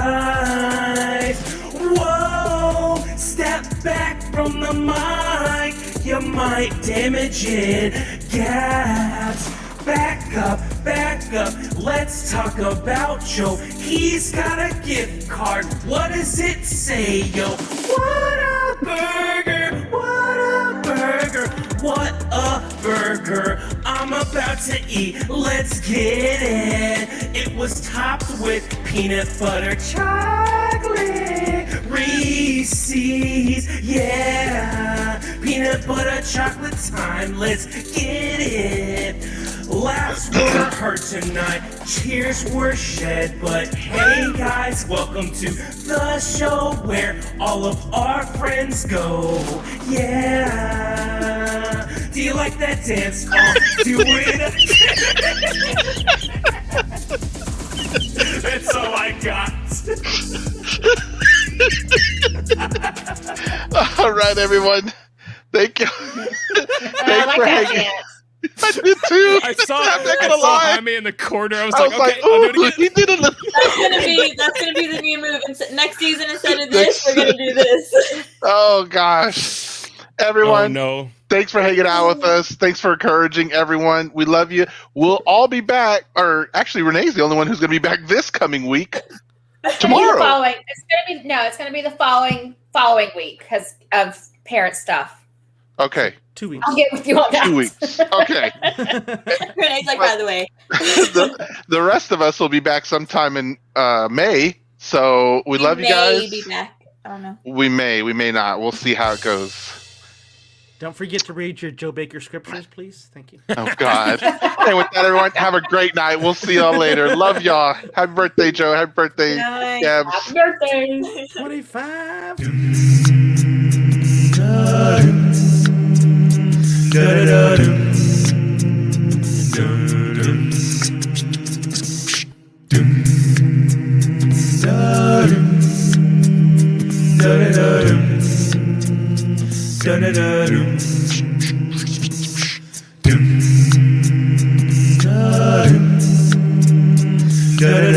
Whoa, step back from the mic, you might damage it. Gabbs, back up, let's talk about Joe. He's got a gift card, what does it say, yo? What a burger, what a burger, what a burger I'm about to eat. Let's get it. It was topped with peanut butter chocolate Reese's, yeah. Peanut butter chocolate time, let's get it. Laughs were heard tonight, tears were shed, but hey guys, welcome to the show where all of our friends go, yeah. Do you like that dance? I'll do it again. That's all I got. All right, everyone. Thank you. Thanks for hanging. I did too. I saw lie. Jaime in the corner. I was I like, was okay, like, I'll do it ooh, again. he did a little. That's gonna be the new move. Next season, instead of this, we're gonna do this. Oh gosh, everyone. Oh no. Thanks for hanging out with us. Thanks for encouraging everyone. We love you. We'll all be back, or actually, Renee's the only one who's going to be back this coming week. Tomorrow. It's gonna be the following week because of parent stuff. Okay. 2 weeks. I'll get with you on that. 2 weeks. Okay. Renee's like, by the way. the rest of us will be back sometime in May. So we love you guys. May be back. I don't know. We may not. We'll see how it goes. Don't forget to read your Joe Baker scriptures, please. Thank you. Oh, God. And with that, everyone, have a great night. We'll see y'all later. Love y'all. Happy birthday, Joe. Happy birthday, Gabbs. Happy birthday. 25. Da